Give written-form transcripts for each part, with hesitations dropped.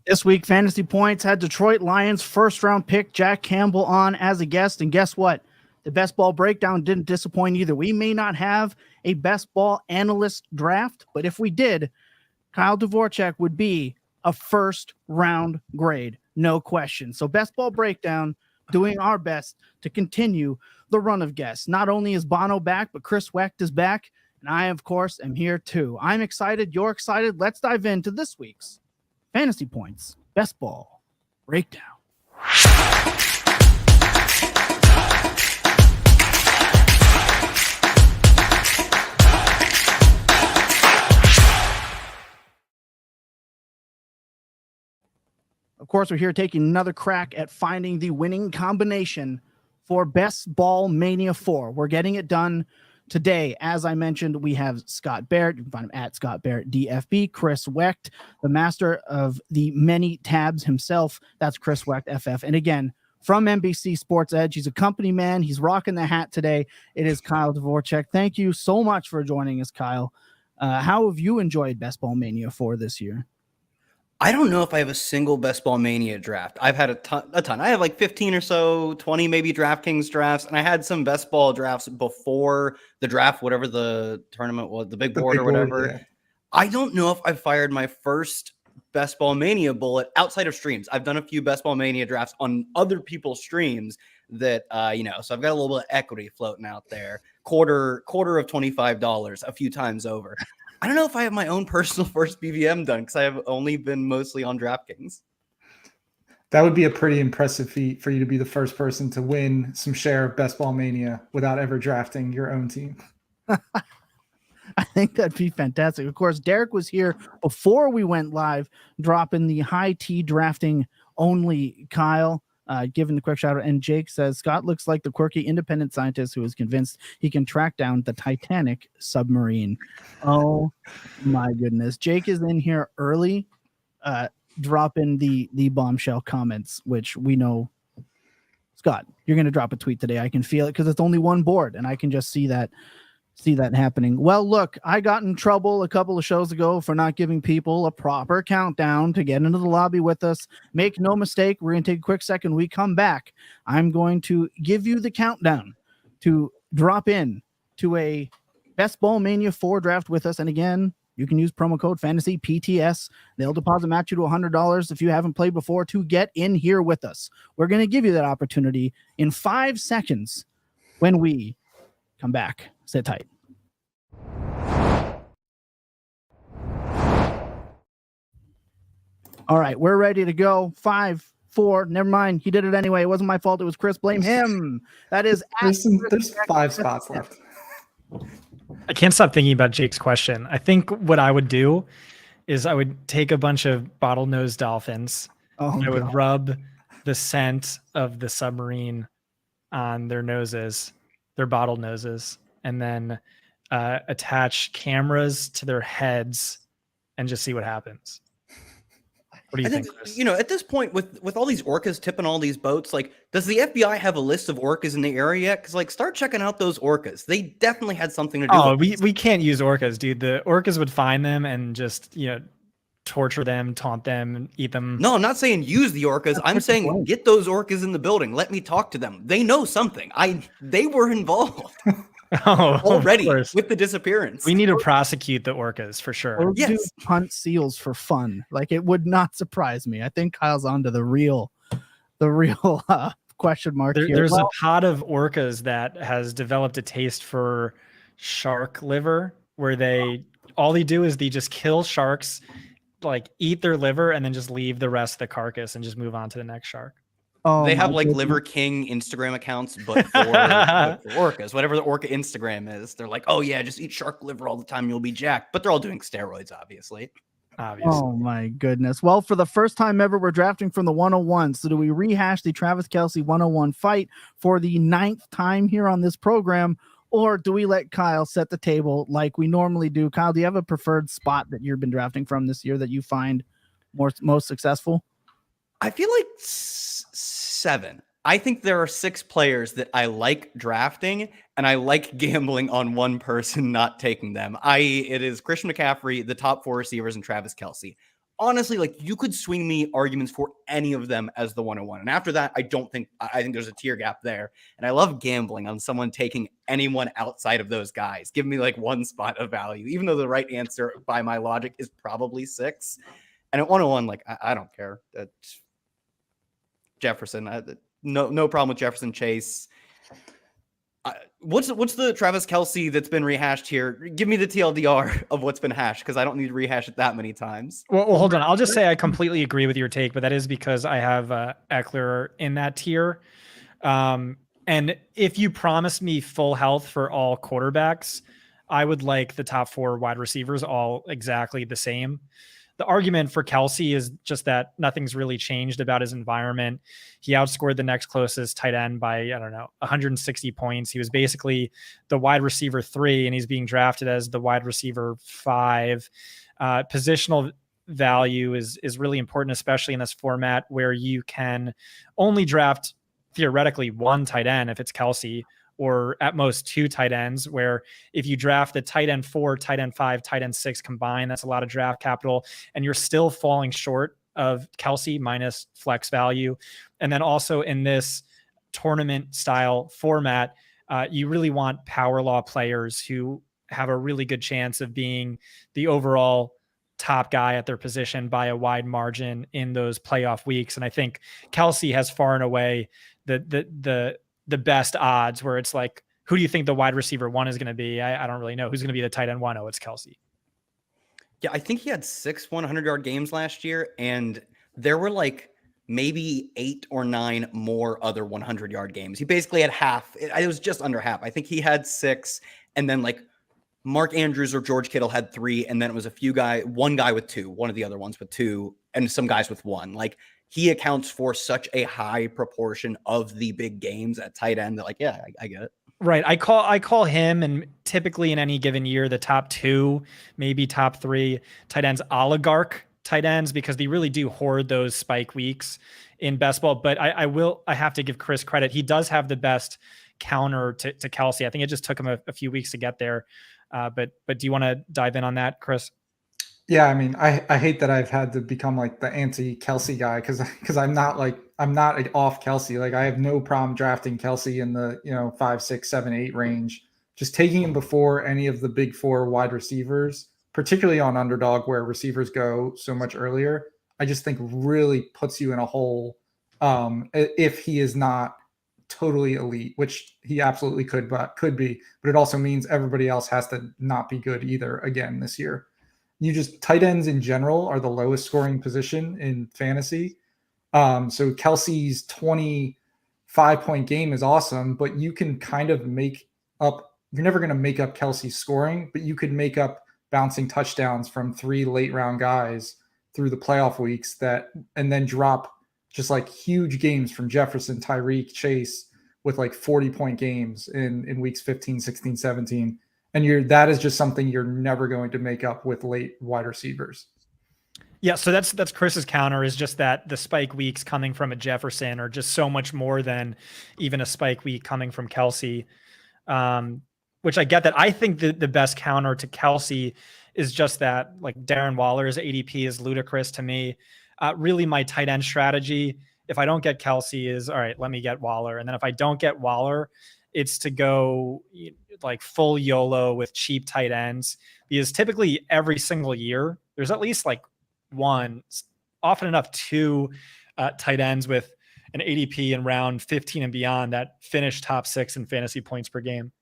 This week, Fantasy Points had Detroit Lions first-round pick Jack Campbell on as a guest, and guess what? The best ball breakdown didn't disappoint either. We may not have a best ball analyst draft, but if we did, Kyle Dvorchak would be a first-round grade, no question. So best ball breakdown, doing our best to continue the run of guests. Not only is Bono back, but Chris Wecht is back, and I, of course, am here too. I'm excited. You're excited. Let's dive into this week's Fantasy Points Best Ball Breakdown. Of course, we're here taking another crack at finding the winning combination for Best Ball Mania 4. We're getting it done today. As I mentioned, we have Scott Barrett. You can find him at Scott Barrett DFB. Chris Wecht, the master of the many tabs himself. That's Chris Wecht FF. And again, from NBC Sports Edge, he's a company man. He's rocking the hat today. It is Kyle Dvorchak. Thank you so much for joining us, Kyle. How have you enjoyed Best Ball Mania 4 this year? I don't know if I have a single Best Ball Mania draft. I've had a ton. I have like 15 or so, 20 maybe DraftKings drafts, and I had some Best Ball drafts before the draft, whatever the tournament was, the big board or whatever. Yeah. I don't know if I fired my first Best Ball Mania bullet outside of streams. I've done a few Best Ball Mania drafts on other people's streams that, so I've got a little bit of equity floating out there. Quarter of $25 a few times over. I don't know if I have my own personal first BBM done because I have only been mostly on DraftKings. That would be a pretty impressive feat for you to be the first person to win some share of Best Ball Mania without ever drafting your own team. I think that'd be fantastic. Of course, Derek was here before we went live, dropping the high T drafting only Kyle. Giving the quick shout out, and Jake says Scott looks like the quirky independent scientist who is convinced he can track down the Titanic submarine. Oh my goodness. Jake is in here early, dropping the bombshell comments, which we know. Scott, you're going to drop a tweet today. I can feel it because it's only one board, and I can just see that happening. Well, look, I got in trouble a couple of shows ago for not giving people a proper countdown to get into the lobby with us. Make no mistake, we're going to take a quick second. We come back. I'm going to give you the countdown to drop in to a Best Ball Mania 4 draft with us. And again, you can use promo code FANTASYPTS. They'll deposit match you to $100 if you haven't played before to get in here with us. We're going to give you that opportunity in 5 seconds when we come back. Sit tight. All right, we're ready to go. 5, 4. Never mind. He did it anyway. It wasn't my fault. It was Chris. Blame him. That is. There's 5 spots left. I can't stop thinking about Jake's question. I think what I would do is I would take a bunch of bottlenose dolphins. I would rub the scent of the submarine on their noses, their bottle noses, and then attach cameras to their heads and just see what happens. What do you think, Chris? At this point, with all these orcas tipping all these boats, like, does the FBI have a list of orcas in the area yet? Because, like, start checking out those orcas. They definitely had something to do with it. We can't use orcas, dude. The orcas would find them and just, torture them, taunt them, eat them. No, I'm not saying use the orcas. I'm saying get those orcas in the building. Let me talk to them. They know something. They were involved. Already with the disappearance. We need to prosecute the orcas for sure. Or do hunt seals for fun. Like, it would not surprise me. I think Kyle's onto the real question mark here. There's a pod of orcas that has developed a taste for shark liver, where all they do is they just kill sharks, like eat their liver, and then just leave the rest of the carcass and just move on to the next shark. They have like Liver King Instagram accounts, but for orcas, whatever the orca Instagram is, they're like, oh yeah, just eat shark liver all the time, you'll be jacked. But they're all doing steroids, obviously. Oh my goodness. Well, for the first time ever, we're drafting from the 101. So do we rehash the Travis Kelce 101 fight for the 9th time here on this program? Or do we let Kyle set the table like we normally do? Kyle, do you have a preferred spot that you've been drafting from this year that you find most successful? I feel like 7. I think there are 6 players that I like drafting, and I like gambling on one person not taking them. It is Christian McCaffrey, the top 4 receivers, and Travis Kelce. honestly, like you could swing me arguments for any of them as the 101. And after that, I think there's a tier gap there. And I love gambling on someone taking anyone outside of those guys. Give me like one spot of value, even though the right answer by my logic is probably 6. And at 101, like I don't care. That's Jefferson. No problem with Jefferson, Chase. What's the Travis Kelce that's been rehashed here? Give me the TLDR of what's been hashed, because I don't need to rehash it that many times. Well, hold on. I'll just say I completely agree with your take, but that is because I have Eckler in that tier. And if you promise me full health for all quarterbacks, I would like the top 4 wide receivers all exactly the same. The argument for Kelce is just that nothing's really changed about his environment. He outscored the next closest tight end by, 160 points. He was basically the wide receiver 3, and he's being drafted as the wide receiver 5. Positional value is really important, especially in this format where you can only draft theoretically 1 tight end if it's Kelce, or at most 2 tight ends, where if you draft the tight end 4, tight end 5, tight end 6 combined, that's a lot of draft capital, and you're still falling short of Kelce minus flex value. And then also in this tournament style format, you really want power law players who have a really good chance of being the overall top guy at their position by a wide margin in those playoff weeks. And I think Kelce has far and away the best odds, where it's like, who do you think the wide receiver 1 is going to be? I don't really know. Who's going to be the tight end 1? Oh, it's Kelce. Yeah, I think he had 6 100-yard games last year, and there were like maybe 8 or 9 more other 100-yard games. He basically had half. It was just under half. I think he had 6, and then like Mark Andrews or George Kittle had 3, and then it was one guy with 2, one of the other ones with 2, and some guys with 1. Like, he accounts for such a high proportion of the big games at tight end that, like, yeah, I get it. Right. I call him, and typically in any given year, the top 2, maybe top 3 tight ends, oligarch tight ends, because they really do hoard those spike weeks in best ball. But I have to give Chris credit. He does have the best counter to Kelce. I think it just took him a few weeks to get there. But do you want to dive in on that, Chris? Yeah, I mean, I hate that I've had to become like the anti-Kelce guy, because I'm not off Kelce. Like, I have no problem drafting Kelce in the 5, 6, 7, 8 range. Just taking him before any of the big 4 wide receivers, particularly on underdog where receivers go so much earlier, I just think really puts you in a hole if he is not totally elite, which he absolutely could be. But it also means everybody else has to not be good either again this year. Tight ends in general are the lowest scoring position in fantasy. So Kelce's 25-point game is awesome, but you can kind of make up, you're never going to make up Kelce's scoring, but you could make up bouncing touchdowns from 3 late round guys through the playoff weeks and then drop just like huge games from Jefferson, Tyreek, Chase with like 40-point games in weeks 15, 16, 17. And that is just something you're never going to make up with late wide receivers. Yeah, so that's Chris's counter, is just that the spike weeks coming from a Jefferson are just so much more than even a spike week coming from Kelce, which I get that. I think the best counter to Kelce is just that, like, Darren Waller's ADP is ludicrous to me. Really, my tight end strategy, if I don't get Kelce, is, all right, let me get Waller. And then if I don't get Waller, it's to go like full YOLO with cheap tight ends, because typically every single year there's at least like 1, often enough 2 tight ends with an ADP in round 15 and beyond that finish top 6 in fantasy points per game.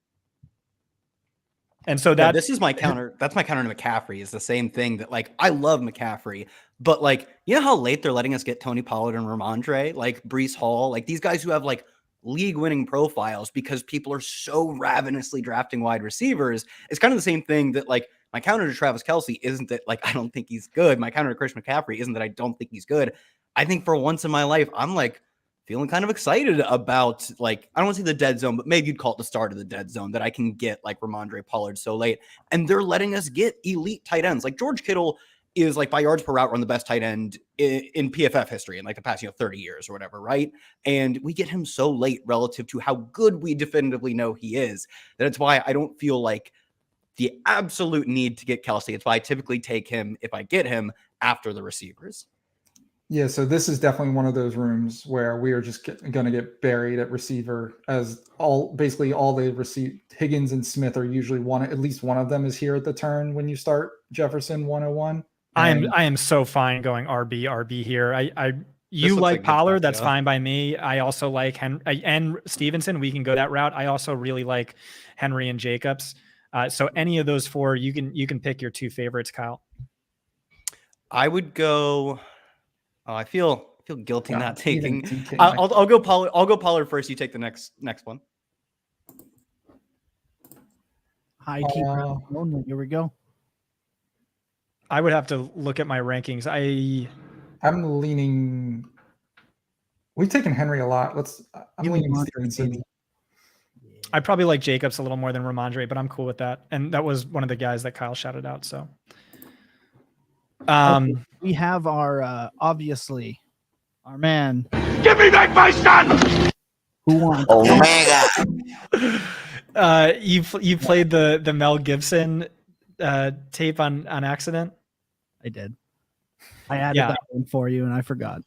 And so this is my counter. That's my counter to McCaffrey, is the same thing, that like, I love McCaffrey, but like, you know how late they're letting us get Tony Pollard and Ramondre, like Breece Hall, like these guys who have like league winning profiles because people are so ravenously drafting wide receivers. It's kind of the same thing that, like, my counter to Travis Kelce isn't that, like, I don't think he's good. My counter to Christian McCaffrey isn't that I don't think he's good. I think for once in my life, I'm like feeling kind of excited about, like, I don't want to say the dead zone, but maybe you'd call it the start of the dead zone, that I can get like Ramondre Pollard so late. And they're letting us get elite tight ends. Like George Kittle is, like, by yards per route run, the best tight end in PFF history in like the past 30 years or whatever, right? And we get him so late relative to how good we definitively know he is, that it's why I don't feel like the absolute need to get Kelsey. It's why I typically take him, if I get him, after the receivers. Yeah, so this is definitely one of those rooms where we are just going to get buried at receiver, as basically all the Higgins and Smith are usually at least one of them is here at the turn when you start Jefferson 101. I am so fine going RB here. You like Pollard, that's fine by me. I also like Henry and Stevenson. We can go that route. I also really like Henry and Jacobs. So any of those four, you can pick your two favorites, Kyle. I would go. Oh, I feel guilty not taking. I'll go Pollard. I'll go Pollard first. You take the next one. High T. Here we go. I would have to look at my rankings. I'm leaning. We've taken Henry a lot. I'm leaning Stevenson. I probably like Jacobs a little more than Ramondre, but I'm cool with that. And that was one of the guys that Kyle shouted out. So. We have our obviously our man. Give me back my son. Who won? Omega. You played the Mel Gibson tape on accident. I did. I added that one for you, and I forgot.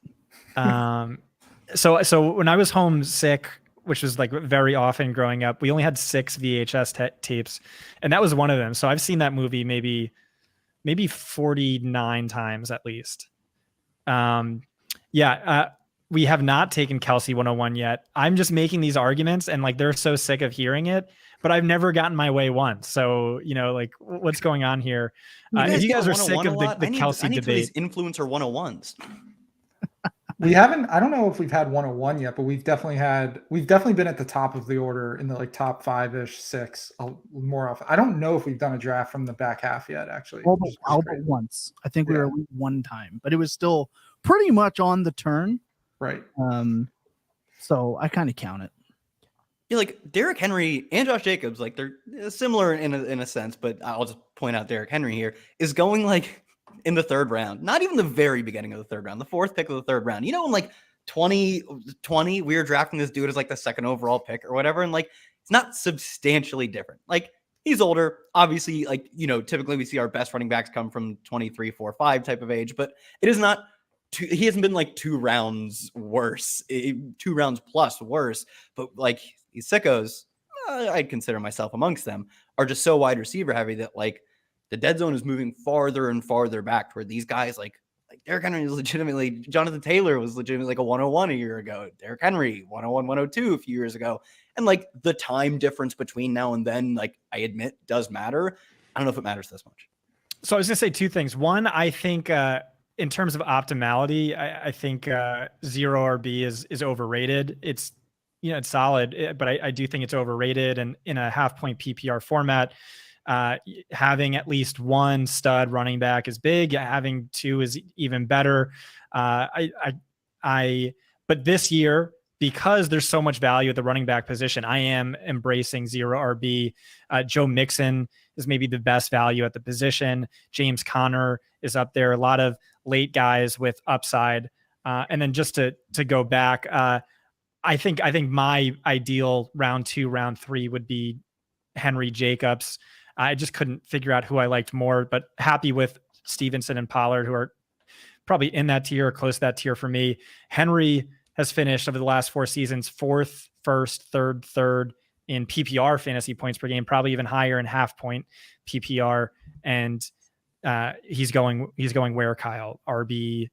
So when I was homesick, which was like very often growing up, we only had 6 VHS tapes, and that was one of them. So I've seen that movie maybe 49 times at least. We have not taken Kelsey 101 yet. I'm just making these arguments and like, they're so sick of hearing it, but I've never gotten my way once. So, like what's going on here? If you guys are sick of the Kelsey debate. Influencer 101s. We haven't, I don't know if we've had 101 yet, but we've definitely been at the top of the order in the like top 5-ish, 6 more often. I don't know if we've done a draft from the back half yet, actually. All but once. I think we were one time, but it was still pretty much on the turn. Right. So I kind of count it. Yeah, like Derrick Henry and Josh Jacobs, like they're similar in a sense, but I'll just point out Derrick Henry here is going like in the 3rd round, not even the very beginning of the 3rd round, the 4th pick of the 3rd round. In like 2020, we were drafting this dude as like the 2nd overall pick or whatever. And like, it's not substantially different. Like he's older, obviously, like, typically we see our best running backs come from 23, 4, 5 type of age, but it is not, he hasn't been like 2 rounds worse, 2 rounds plus worse, but like these sickos, I'd consider myself amongst them, are just so wide receiver heavy that like the dead zone is moving farther and farther back toward these guys. Like Derrick Henry is legitimately, Jonathan Taylor was legitimately like a 101 a year ago. Derrick Henry, 101, 102 a few years ago. And like the time difference between now and then, like I admit does matter. I don't know if it matters this much. So I was going to say 2 things. One, I think in terms of optimality, I think 0 RB is overrated. It's, it's solid, but I do think it's overrated. And in a half-point PPR format, having at least 1 stud running back is big. Having 2 is even better. But this year, because there's so much value at the running back position, I am embracing 0 RB. Joe Mixon is maybe the best value at the position. James Conner is up there. A lot of late guys with upside. And then just to go back, I think my ideal round 2, round 3 would be Henry Jacobs. I just couldn't figure out who I liked more, but happy with Stevenson and Pollard, who are probably in that tier or close to that tier for me. Henry has finished over the last 4 seasons 4th, 1st, 3rd in PPR fantasy points per game, probably even higher in half-point PPR. And he's going where, Kyle? RB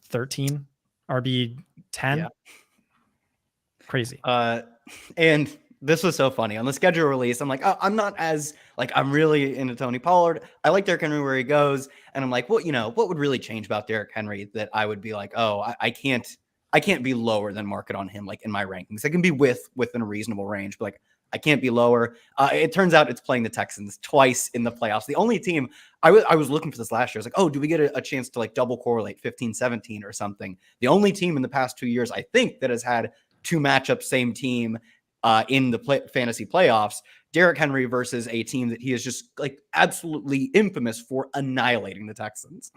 13, RB 10. Yeah. Crazy. And this was so funny on the schedule release. I'm like, oh, I'm not as like, I'm really into Tony Pollard. I like Derrick Henry where he goes. And I'm like, well, what would really change about Derrick Henry that I would be like, oh, I can't be lower than market on him. Like in my rankings, I can be within a reasonable range, but like, I can't be lower. It turns out it's playing the Texans twice in the playoffs. The only team I was looking for this last year. I was like, oh, do we get a chance to like double correlate 15-17 or something? The only team in the past 2 years, I think, that has had 2 matchups, same team in the fantasy playoffs, Derrick Henry versus a team that he is just like absolutely infamous for annihilating the Texans.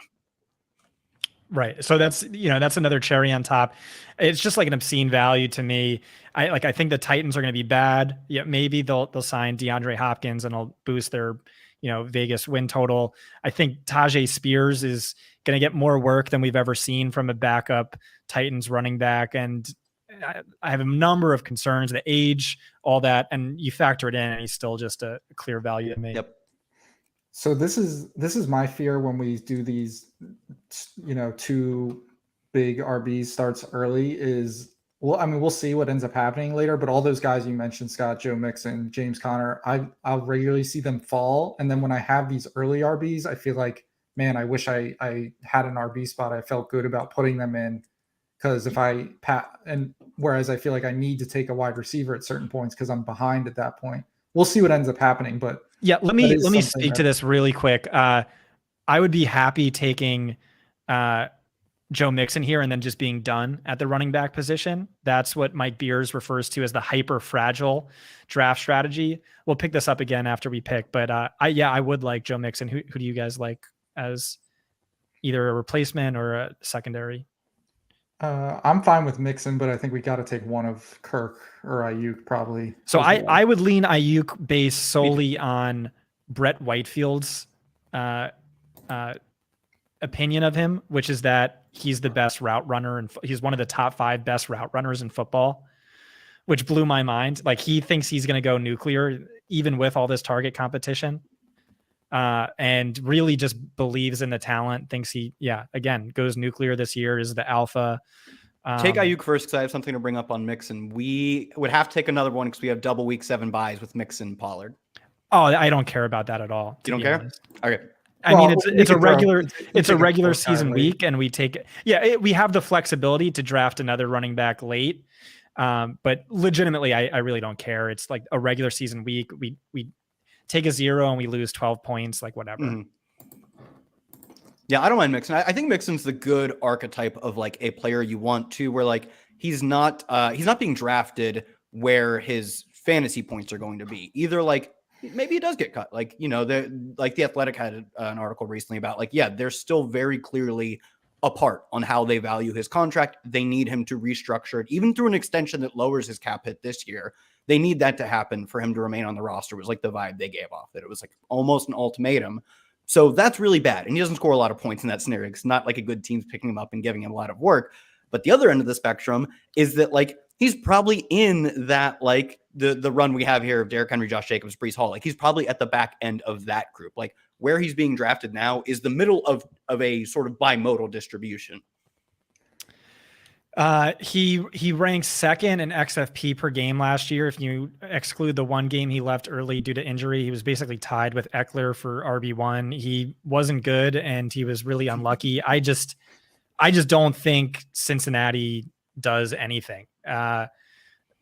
Right. So that's another cherry on top. It's just like an obscene value to me. I think the Titans are going to be bad. Yeah, maybe they'll sign DeAndre Hopkins and it'll boost their, Vegas win total. I think Tajay Spears is going to get more work than we've ever seen from a backup Titans running back. And I have a number of concerns, the age, all that, and you factor it in and he's still just a clear value to me. Yep. So this is my fear when we do these, two big RB starts early is, well, I mean, we'll see what ends up happening later, but all those guys you mentioned, Scott, Joe Mixon, James Conner, I'll regularly see them fall. And then when I have these early RBs, I feel like, man, I wish I had an RB spot. I felt good about putting them in because whereas I feel like I need to take a wide receiver at certain points because I'm behind at that point. We'll see what ends up happening, but yeah, let me speak to this really quick. I would be happy taking Joe Mixon here and then just being done at the running back position. That's what Mike Beers refers to as the hyper fragile draft strategy. We'll pick this up again after we pick, but I would like Joe Mixon. Who do you guys like as either a replacement or a secondary? I'm fine with Mixon, but I think we got to take one of Kirk or Ayuk probably. So I would lean Ayuk based solely on Brett Whitefield's opinion of him, which is that he's the best route runner and he's one of the top 5 best route runners in football, which blew my mind. Like he thinks he's going to go nuclear even with all this target competition. And really just believes in the talent, thinks he, again, goes nuclear this year, is the alpha. Take Ayuk first because I have something to bring up on Mixon. We would have to take another one because we have double week 7 buys with Mixon Pollard. Oh, I don't care about that at all. You don't care? Honest. Okay. I mean, it's a regular season week and we take it. Yeah, we have the flexibility to draft another running back late. But legitimately, I really don't care. It's like a regular season week. We take a 0 and we lose 12 points, like whatever. Mm-hmm. Yeah, I don't mind Mixon. I think Mixon's the good archetype of like a player you want to, where like he's not being drafted where his fantasy points are going to be. Either like maybe he does get cut. Like, the Athletic had an article recently about like, yeah, they're still very clearly apart on how they value his contract. They need him to restructure it, even through an extension that lowers his cap hit this year. They need that to happen for him to remain on the roster. It was like the vibe they gave off, that it was like almost an ultimatum. So that's really bad. And he doesn't score a lot of points in that scenario. It's not like a good team's picking him up and giving him a lot of work. But the other end of the spectrum is that like he's probably in that like the run we have here of Derrick Henry, Josh Jacobs, Breece Hall. Like he's probably at the back end of that group. Like where he's being drafted now is the middle of a sort of bimodal distribution. He ranks second in XFP per game last year. If you exclude the one game he left early due to injury, he was basically tied with Eckler for RB1. He wasn't good and he was really unlucky. I just don't think Cincinnati does anything.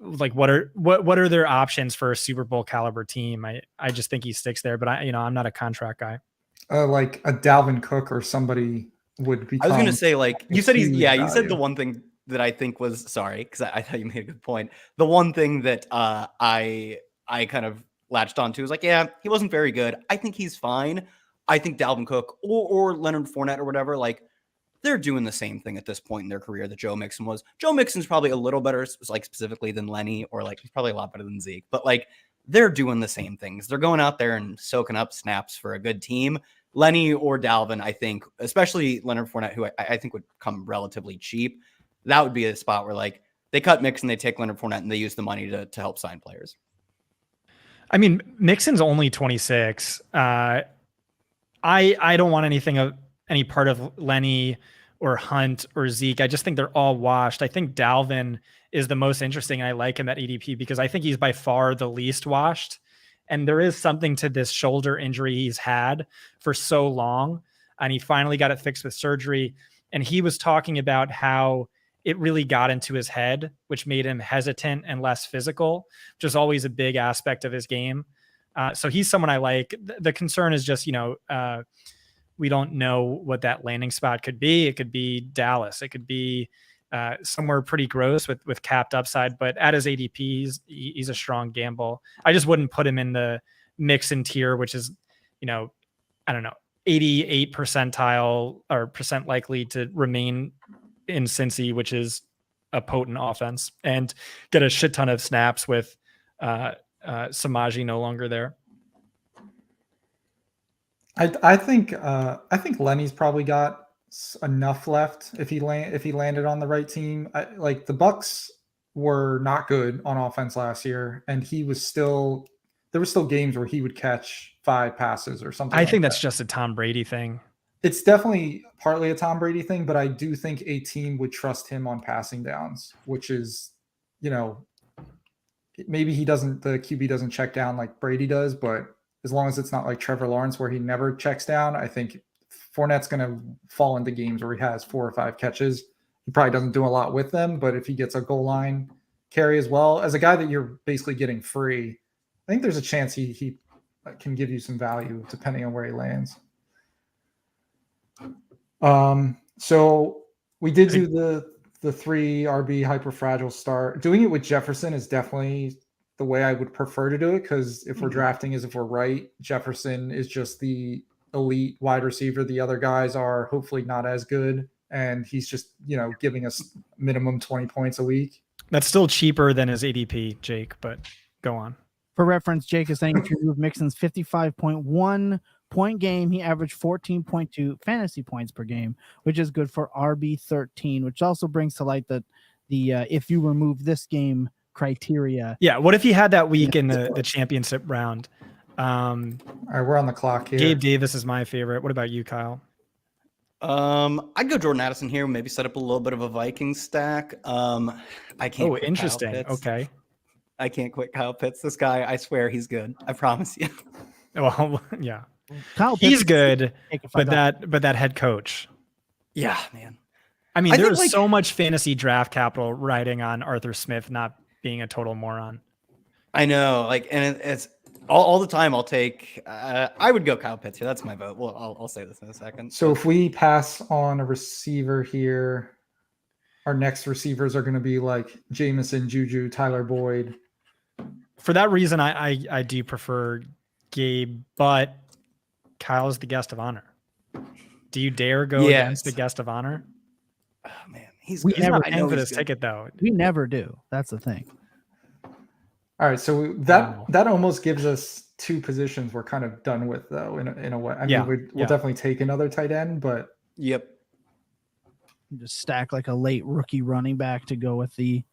Like what are their options for a Super Bowl caliber team? I just think he sticks there, but I'm not a contract guy. Like a Dalvin Cook or somebody would be. I was going to say, like you said, you said the one thing that I think was, sorry, because I thought you made a good point. The one thing that I kind of latched onto is like, yeah, he wasn't very good. I think he's fine. I think Dalvin Cook or Leonard Fournette or whatever, like they're doing the same thing at this point in their career that Joe Mixon was. Joe Mixon's probably a little better, like specifically than Lenny, or like he's probably a lot better than Zeke, but like they're doing the same things. They're going out there and soaking up snaps for a good team. Lenny or Dalvin, I think, especially Leonard Fournette, who I think would come relatively cheap. That would be a spot where like they cut Mixon, they take Leonard Fournette, and they use the money to help sign players. I mean, Mixon's only 26. I don't want any part of Lenny or Hunt or Zeke. I just think they're all washed. I think Dalvin is the most interesting. I like him at ADP because I think he's by far the least washed. And there is something to this shoulder injury he's had for so long. And he finally got it fixed with surgery. And he was talking about how it really got into his head, which made him hesitant and less physical, which is always a big aspect of his game. So he's someone I like. The concern is just, we don't know what that landing spot could be. It could be Dallas. It could be somewhere pretty gross with capped upside, but at his ADP, he's a strong gamble. I just wouldn't put him in the Mixon tier, which is, I don't know, 88 percentile or percent likely to remain in Cincy, which is a potent offense, and get a shit ton of snaps with Samaji no longer there. I think Lenny's probably got enough left if he landed on the right team. Like the Bucks were not good on offense last year, and there were still games where he would catch 5 passes or something. I think that's just a Tom Brady thing. It's definitely partly a Tom Brady thing, but I do think a team would trust him on passing downs, which is, maybe the QB doesn't check down like Brady does, but as long as it's not like Trevor Lawrence where he never checks down, I think Fournette's going to fall into games where he has 4 or 5 catches. He probably doesn't do a lot with them, but if he gets a goal line carry as well, as a guy that you're basically getting free, I think there's a chance he can give you some value depending on where he lands. So we did do the 3 RB hyper fragile start. Doing it with Jefferson is definitely the way I would prefer to do it, because if we're drafting as if we're right, Jefferson is just the elite wide receiver. The other guys are hopefully not as good, and he's just giving us minimum 20 points a week. That's still cheaper than his ADP, Jake, but go on. For reference, Jake is saying if you remove Mixon's 55.1 point game, he averaged 14.2 fantasy points per game, which is good for RB13, which also brings to light the if you remove this game criteria. Yeah, what if he had that week in the championship round? All right, we're on the clock here. Gabe Davis is my favorite. What about you, Kyle? I'd go Jordan Addison here. Maybe set up a little bit of a Viking stack. I can't. Oh, interesting. Okay. I can't quit Kyle Pitts. This guy, I swear, he's good. I promise you. Well, yeah, Kyle Pitts he's good, but that head coach. Yeah, man. I mean, there's so much fantasy draft capital riding on Arthur Smith not being a total moron. I know, and it's all the time. I'll take. I would go Kyle Pitts here. That's my vote. Well, I'll say this in a second. So if we pass on a receiver here, our next receivers are going to be like Jameson, Juju, Tyler Boyd. For that reason, I do prefer Gabe, but Kyle's the guest of honor. Do you dare go against the guest of honor? Oh man, he's not paying for this ticket though. We never do. That's the thing. All right, so that almost gives us 2 positions we're kind of done with though in a way. I mean, we'll definitely take another tight end, but yep. Just stack like a late rookie running back to go with the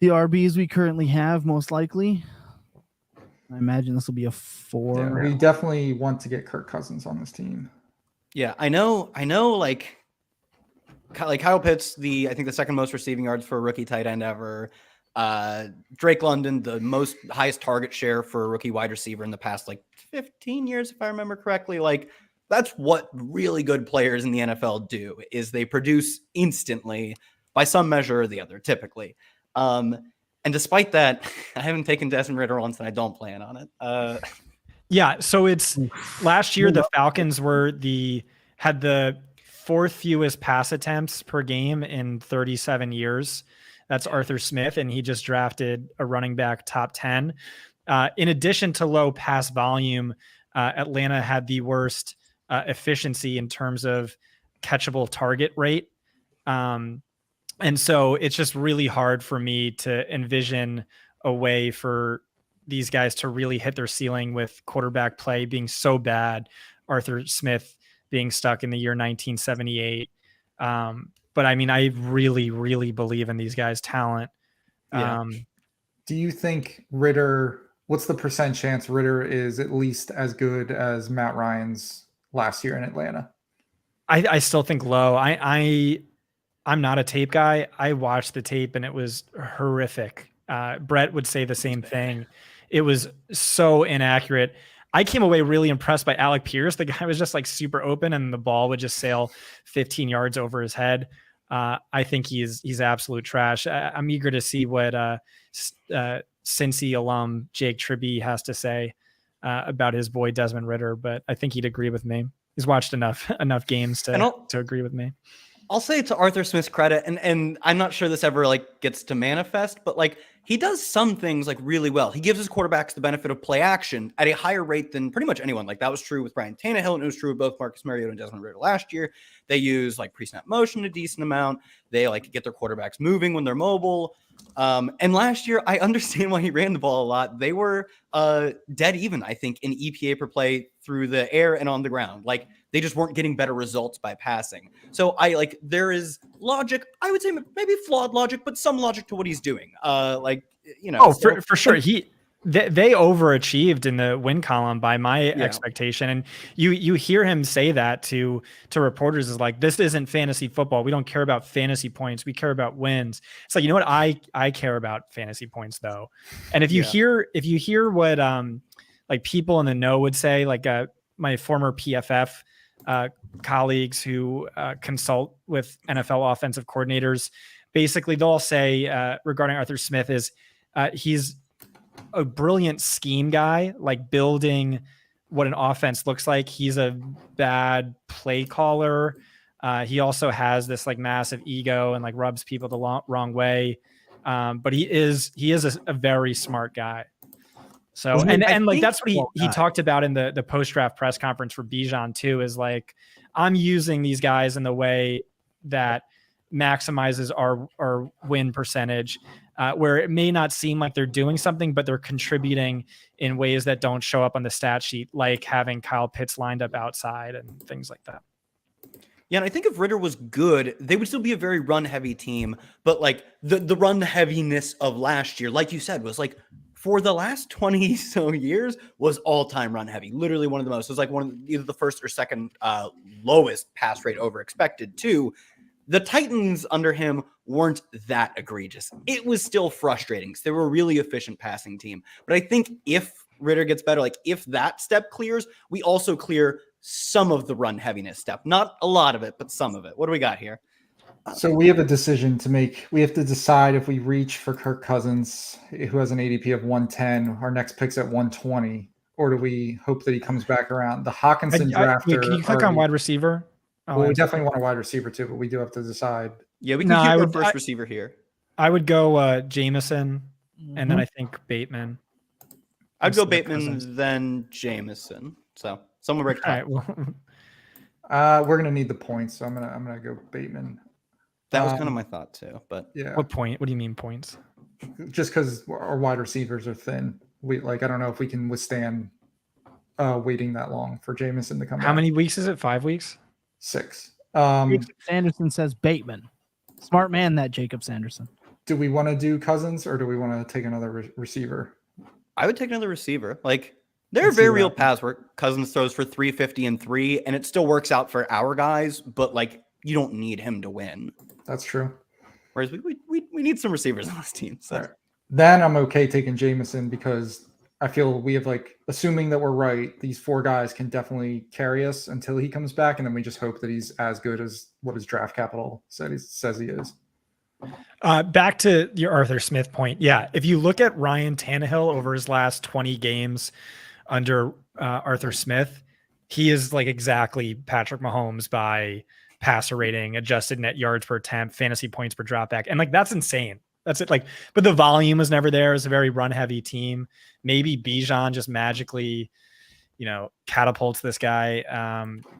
RBs we currently have, most likely. I imagine this will be a 4. Yeah, we definitely want to get Kirk Cousins on this team. Yeah, I know. Like Kyle Pitts, I think the second most receiving yards for a rookie tight end ever. Drake London, the highest target share for a rookie wide receiver in the past 15 years, if I remember correctly. That's what really good players in the NFL do, is they produce instantly by some measure or the other, typically. And despite that, I haven't taken Desmond Ridder once, and I don't plan on it. Yeah, so it's last year the Falcons had the 4th fewest pass attempts per game in 37 years. That's Arthur Smith, and he just drafted a running back top 10. In addition to low pass volume, Atlanta had the worst efficiency in terms of catchable target rate. And so it's just really hard for me to envision a way for these guys to really hit their ceiling with quarterback play being so bad. Arthur Smith being stuck in the year 1978. But I mean, I really, really believe in these guys' talent. Yeah. Do you think what's the % chance Ridder is at least as good as Matt Ryan's last year in Atlanta? I still think low. I'm not a tape guy. I watched the tape and it was horrific. Brett would say the same thing. It was so inaccurate. I came away really impressed by Alec Pierce. The guy was just super open and the ball would just sail 15 yards over his head. I think he's absolute trash. I'm eager to see what Cincy alum Jake Tribby has to say about his boy Desmond Ridder, but I think he'd agree with me. He's watched enough games to agree with me. I'll say to Arthur Smith's credit, and I'm not sure this ever gets to manifest, but he does some things like really well. He gives his quarterbacks the benefit of play action at a higher rate than pretty much anyone. Like that was true with Ryan Tannehill, and it was true with both Marcus Mariota and Desmond Ridder last year. They use like pre-snap motion a decent amount. They like to get their quarterbacks moving when they're mobile. And last year, I understand why he ran the ball a lot. They were dead even, I think, in EPA per play through the air and on the ground. Like they just weren't getting better results by passing. So there is logic. I would say maybe flawed logic, but some logic to what he's doing. For sure. They overachieved in the win column by my expectation. And you hear him say that to reporters is like, this isn't fantasy football. We don't care about fantasy points. We care about wins. It's like, you know what? I care about fantasy points though. And if you hear what like people in the know would say, like my former PFF colleagues who consult with NFL offensive coordinators, basically they'll say regarding Arthur Smith is he's a brilliant scheme guy, like building what an offense looks like. He's a bad play caller. He also has this like massive ego and like rubs people the wrong way. But he is a very smart guy. So, and like, that's what he talked about in the post-draft press conference for Bijan too, is like, I'm using these guys in the way that maximizes our win percentage, where it may not seem like they're doing something, but they're contributing in ways that don't show up on the stat sheet, like having Kyle Pitts lined up outside and things like that. Yeah, and I think if Ridder was good, they would still be a very run-heavy team. But like the run heaviness of last year, like you said, was like for the last 20 so years was all-time run heavy. Literally one of the most. It was like either the first or second lowest pass rate over expected too. The Titans under him weren't that egregious. It was still frustrating because they were a really efficient passing team. But I think if Ridder gets better, like if that step clears, we also clear some of the run heaviness step. Not a lot of it, but some of it. What do we got here? So we have a decision to make. We have to decide if we reach for Kirk Cousins, who has an ADP of 110, our next pick's at 120, or do we hope that he comes back around? The Hawkinson draft. Can you click on wide receiver? Well, we definitely want a wide receiver too, but we do have to decide. Yeah, we can keep our first receiver here. I would go Jameson, and then I think Bateman. I'd go Bateman, then Jameson. So someone break time. Right, we're gonna need the points, so I'm gonna go Bateman. That was kind of my thought too, but yeah. What point? What do you mean points? Just because our wide receivers are thin. I don't know if we can withstand waiting that long for Jameson to come. How many weeks is it? 5 weeks? 6. Jacob Sanderson says Bateman. Smart man, that Jacob Sanderson. Do we want to do Cousins or do we want to take another receiver? I would take another receiver. Like there are very real paths where Cousins throws for 350 and 3, and it still works out for our guys, but like you don't need him to win. That's true. Whereas we need some receivers on this team. So. Right. Then I'm okay taking Jameson because I feel we have like, assuming that we're right, these 4 guys can definitely carry us until he comes back. And then we just hope that he's as good as what his draft capital says he is. Back to your Arthur Smith point. Yeah. If you look at Ryan Tannehill over his last 20 games under Arthur Smith, he is like exactly Patrick Mahomes by passer rating, adjusted net yards per attempt, fantasy points per dropback. And like, that's insane. That's it. Like, but the volume was never there. It was a very run heavy team. Maybe Bijan just magically, catapults this guy.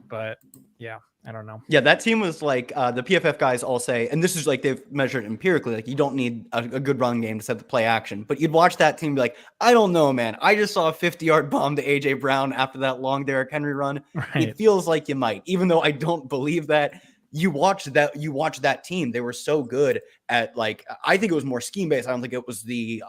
But yeah, I don't know. Yeah, that team was like the PFF guys all say, and this is like they've measured empirically, like you don't need a good run game to set the play action. But you'd watch that team and be like, I don't know, man. I just saw a 50-yard bomb to AJ Brown after that long Derrick Henry run. Right. It feels like you might, even though I don't believe that. You watch that team. They were so good at like, I think it was more scheme based. I don't think it was the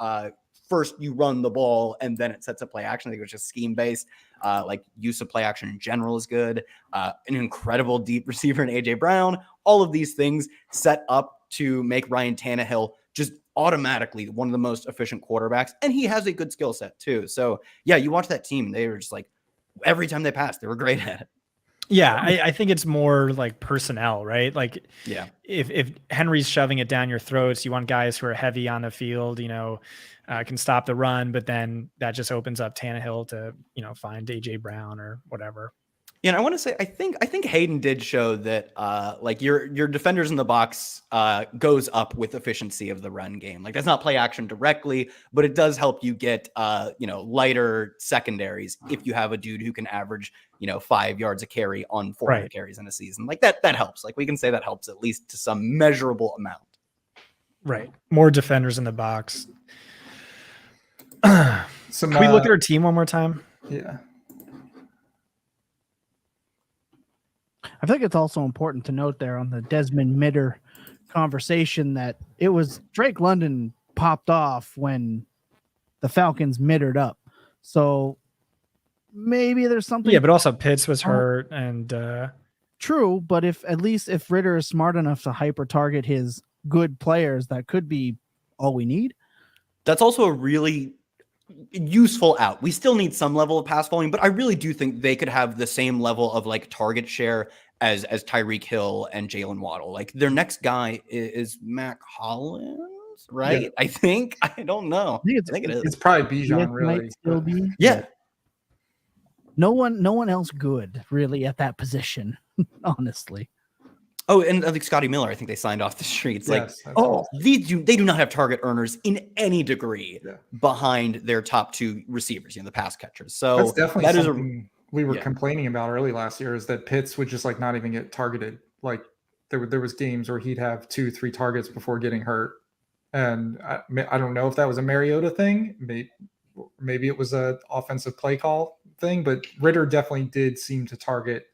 first you run the ball and then it sets up play action. I think it was just scheme based. Like use of play action in general is good. An incredible deep receiver in AJ Brown. All of these things set up to make Ryan Tannehill just automatically one of the most efficient quarterbacks. And he has a good skill set too. So yeah, you watch that team. They were just like, every time they passed, they were great at it. Yeah, I think it's more like personnel, right? Like, yeah, if Henry's shoving it down your throats, you want guys who are heavy on the field, can stop the run, but then that just opens up Tannehill to, find AJ Brown or whatever. Yeah, and I want to say I think Hayden did show that like your defenders in the box goes up with efficiency of the run game. Like that's not play action directly, but it does help you get lighter secondaries if you have a dude who can average 5 yards a carry on 400 carries in a season. Like that helps. Like we can say that helps at least to some measurable amount. Right, more defenders in the box. Can we look at our team one more time? Yeah. I think it's also important to note there on the Desmond Mitter conversation that it was Drake London popped off when the Falcons mittered up. So maybe there's something. Yeah, but also Pitts was hurt and true. But if Ritter is smart enough to hyper target his good players, that could be all we need. That's also a really useful out. We still need some level of pass volume, but I really do think they could have the same level of like target share as Tyreek Hill and Jalen Waddle. Like their next guy is Mac Hollins, right? Yeah. I think. I don't know. I think it is. It's probably Bijan, really. Still be. Yeah. No one else good really at that position, honestly. Oh, and like Scotty Miller, I think they signed off the streets. Yes, like, they do not have target earners in any degree behind their top two receivers, the pass catchers. So that's definitely something we were complaining about early last year, is that Pitts would just like not even get targeted. Like there was games where he'd have 2-3 targets before getting hurt, and I don't know if that was a Mariota thing. Maybe it was a offensive play call thing, but Ritter definitely did seem to target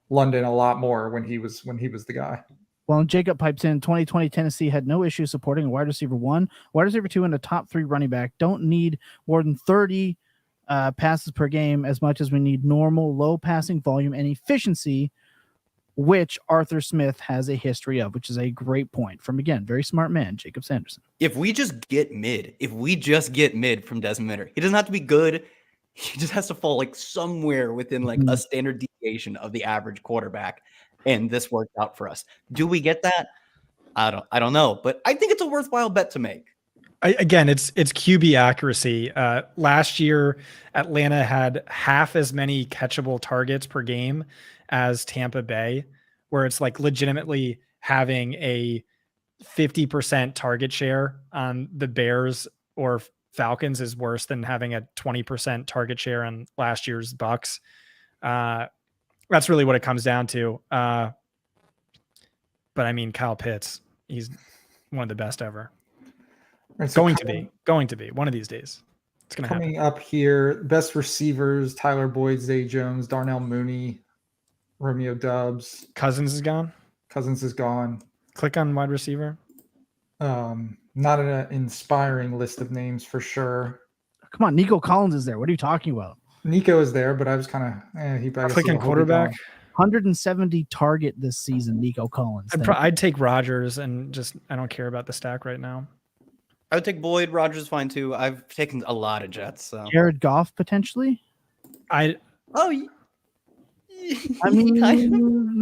London a lot more when he was the guy. Well, and Jacob pipes in, 2020 Tennessee had no issue supporting a wide receiver 1, wide receiver 2, and a top 3 running back. Don't need more than 30 passes per game as much as we need normal low passing volume and efficiency, which Arthur Smith has a history of, which is a great point from, again, very smart man, Jacob Sanderson. If we just get mid from Desmond Mitter, he doesn't have to be good. He just has to fall like somewhere within like a standard deviation of the average quarterback. And this worked out for us. Do we get that? I don't know, but I think it's a worthwhile bet to make. Again, it's QB accuracy. Last year, Atlanta had half as many catchable targets per game as Tampa Bay, where it's like legitimately having a 50% target share on the Bears or Falcons is worse than having a 20% target share on last year's Bucks. That's really what it comes down to. But I mean, Kyle Pitts, he's one of the best ever. Right, so going to be one of these days. It's going to happen. Coming up here, best receivers: Tyler Boyd, Zay Jones, Darnell Mooney, Romeo Doubs. Cousins is gone. Click on wide receiver. Not an inspiring list of names for sure. Come on, Nico Collins is there. What are you talking about? Nico is there, but I was kind of clicking quarterback. 170 target this season, Nico Collins. I'd take Rodgers and I don't care about the stack right now. I would take Boyd. Rodgers is fine too. I've taken a lot of Jets. So Jared Goff potentially. I mean,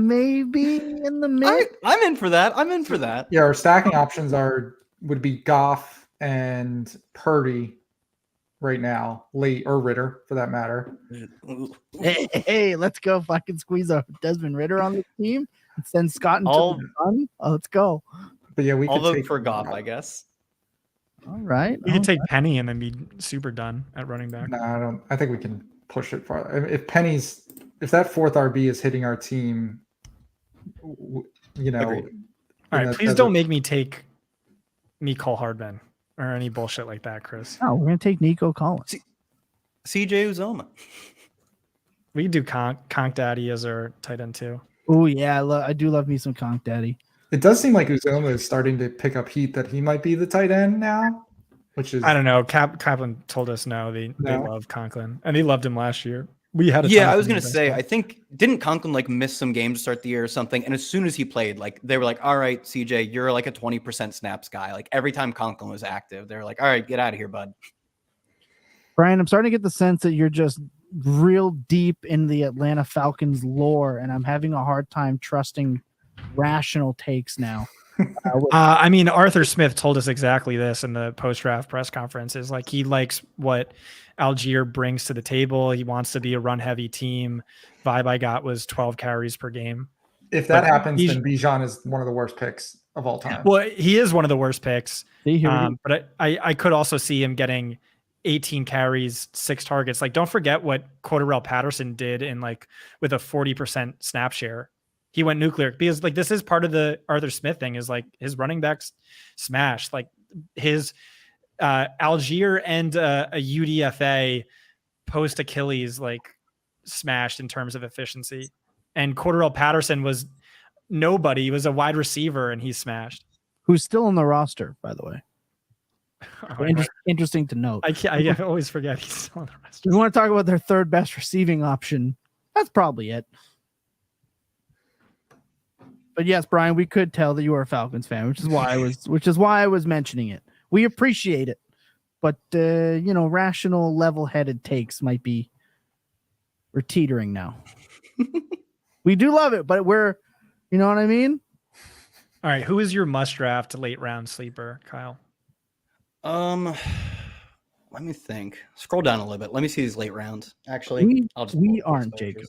maybe in the mid. I'm in for that. Yeah, our stacking options would be Goff and Purdy right now, late, or Ritter for that matter. Hey, let's go fucking squeeze a Desmond Ritter on the team and send Scott into the fun. Let's go. But yeah, I'll vote for Goff, I guess. All right. You could take Penny and then be super done at running back. No, I think we can push it farther. If that fourth RB is hitting our team, Agreed. All right, please don't make me take Mecole Hardman or any bullshit like that, Chris. No, we're gonna take Nico Collins. CJ Uzoma. We can do Conk Daddy as our tight end too. Oh yeah, I do love me some Conk Daddy. It does seem like Uzoma is starting to pick up heat that he might be the tight end now, which is, I don't know. Kaplan told us they love Conklin, and they loved him last year. We had I was gonna say, I think didn't Conklin like miss some games to start the year or something, and as soon as he played, like they were like, all right, CJ, you're like a 20% snaps guy. Like every time Conklin was active, they were like, all right, get out of here, bud. Brian, I'm starting to get the sense that you're just real deep in the Atlanta Falcons lore, and I'm having a hard time trusting rational takes now. I mean, Arthur Smith told us exactly this in the post-draft press conference. Is like he likes what Algier brings to the table. He wants to be a run-heavy team. Vibe I got was 12 carries per game. If that happens, then Bijan is one of the worst picks of all time. Well, he is one of the worst picks. But I could also see him getting 18 carries, 6 targets. Like, don't forget what Cordarrelle Patterson did in like with a 40% snap share. He went nuclear because like this is part of the Arthur Smith thing is like his running backs smashed. Like his Algier and a UDFA post Achilles like smashed in terms of efficiency. And Cordarrelle Patterson was nobody. He was a wide receiver and he smashed. Who's still on the roster, by the way. Interesting to note. I always forget he's still on the roster. We want to talk about their third best receiving option. That's probably it. But yes, Brian, we could tell that you are a Falcons fan, which is why I was mentioning it. We appreciate it, but rational, level-headed takes we're teetering now. We do love it, but you know what I mean? All right, who is your must-draft late round sleeper, Kyle? Let me think. Scroll down a little bit. Let me see these late rounds. Actually, we aren't, Jacob.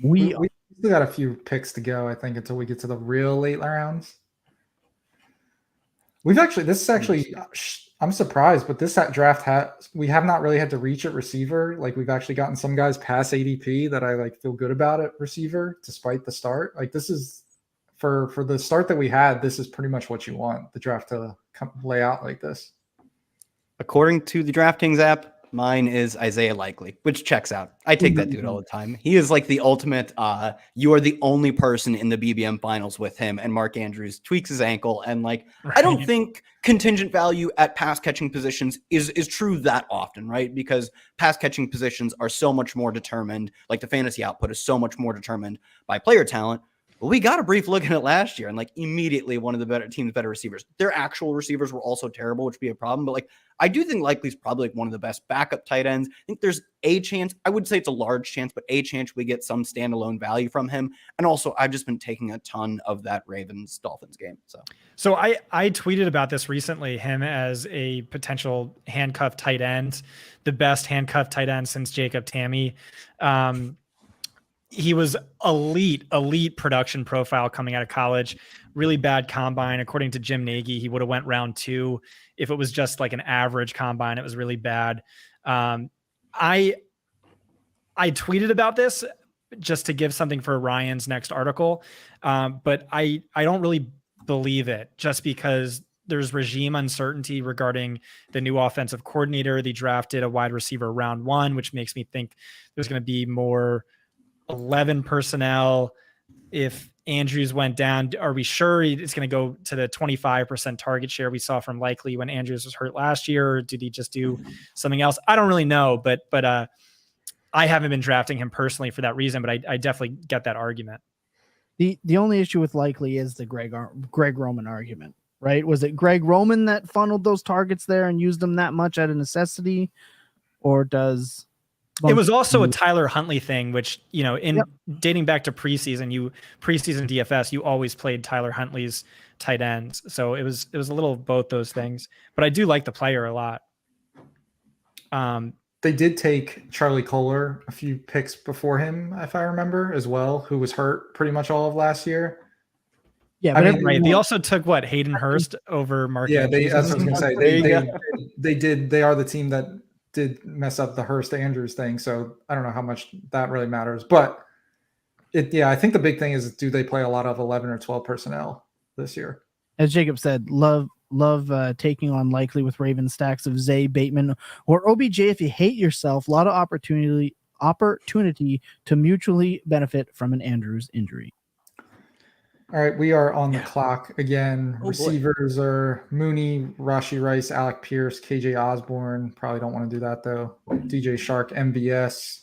We still got a few picks to go, I think, until we get to the real late rounds. I'm surprised, but this draft we have not really had to reach at receiver. Like we've actually gotten some guys past ADP that I like feel good about at receiver, despite the start. Like this is for the start that we had. This is pretty much what you want the draft to lay out like this. According to the DraftKings app, mine is Isaiah Likely, which checks out. I take that dude all the time. He is like the ultimate. You are the only person in the BBM finals with him, and Mark Andrews tweaks his ankle. And like, I don't think contingent value at pass catching positions is true that often, right? Because pass catching positions are so much more determined. Like the fantasy output is so much more determined by player talent. But we got a brief look at it last year, and like immediately one of the better receivers. Their actual receivers were also terrible, which would be a problem. But like, I do think Likely's probably like one of the best backup tight ends. I think there's a chance. I would say it's a large chance, but a chance we get some standalone value from him. And also, I've just been taking a ton of that Ravens-Dolphins game. So I tweeted about this recently. Him as a potential handcuff tight end, the best handcuff tight end since Jacob Tamme. He was elite production profile coming out of college, really bad combine. According to Jim Nagy, he would have went round 2. If it was just like an average combine, it was really bad. I tweeted about this just to give something for Ryan's next article. But I don't really believe it just because there's regime uncertainty regarding the new offensive coordinator. They drafted a wide receiver round 1, which makes me think there's going to be more 11 personnel. If Andrews went down, are we sure it's going to go to the 25% target share we saw from Likely when Andrews was hurt last year? Or did he just do something else? I don't really know, but I haven't been drafting him personally for that reason, but I definitely get that argument. The only issue with Likely is the Greg Roman argument, right? Was it Greg Roman that funneled those targets there and used them that much out of necessity, or does it was also a Tyler Huntley thing, which, dating back to preseason DFS, you always played Tyler Huntley's tight ends. So it was a little of both those things, but I do like the player a lot. They did take Charlie Kohler a few picks before him, if I remember, as well, who was hurt pretty much all of last year. Yeah, right. They also took Hayden Hurst over Mark. Yeah, that's what I was going to say. They did. They are the team that did mess up the Hurst Andrews thing, so I don't know how much that really matters. But I think the big thing is, do they play a lot of 11 or 12 personnel this year? As Jacob said, love taking on Likely with Raven stacks of Zay, Bateman, or OBJ if you hate yourself. A lot of opportunity to mutually benefit from an Andrews injury. All right, we are on the clock again. Receivers are Mooney, Rashi Rice, Alec Pierce, KJ Osborne. Probably don't want to do that, though. DJ Shark, MVS.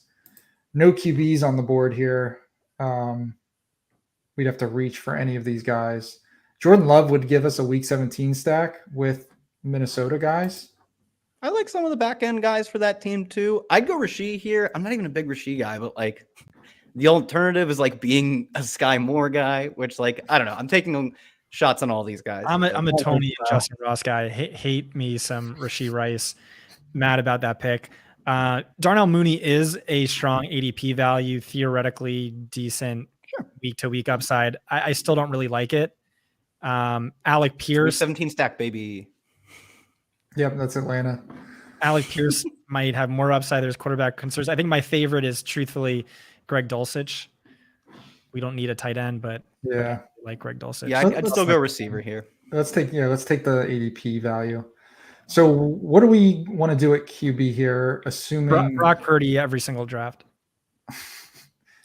No QBs on the board here. We'd have to reach for any of these guys. Jordan Love would give us a Week 17 stack with Minnesota guys. I like some of the back end guys for that team, too. I'd go Rasheed here. I'm not even a big Rasheed guy, but like the alternative is like being a Sky Moore guy, which like, I don't know. I'm taking shots on all these guys. I'm a Tony and Justin Ross guy. Hate me some Rasheed Rice. mad about that pick. Darnell Mooney is a strong ADP value, theoretically decent week to week upside. I still don't really like it. Alec Pierce, 17 stack, baby. Yep, that's Atlanta. Alec Pierce might have more upside. There's quarterback concerns. I think my favorite is truthfully Greg Dulcich. We don't need a tight end, but I like Greg Dulcich. Yeah, I'd still go receiver here. Let's take the ADP value. So what do we want to do at QB here? Assuming Brock Purdy every single draft.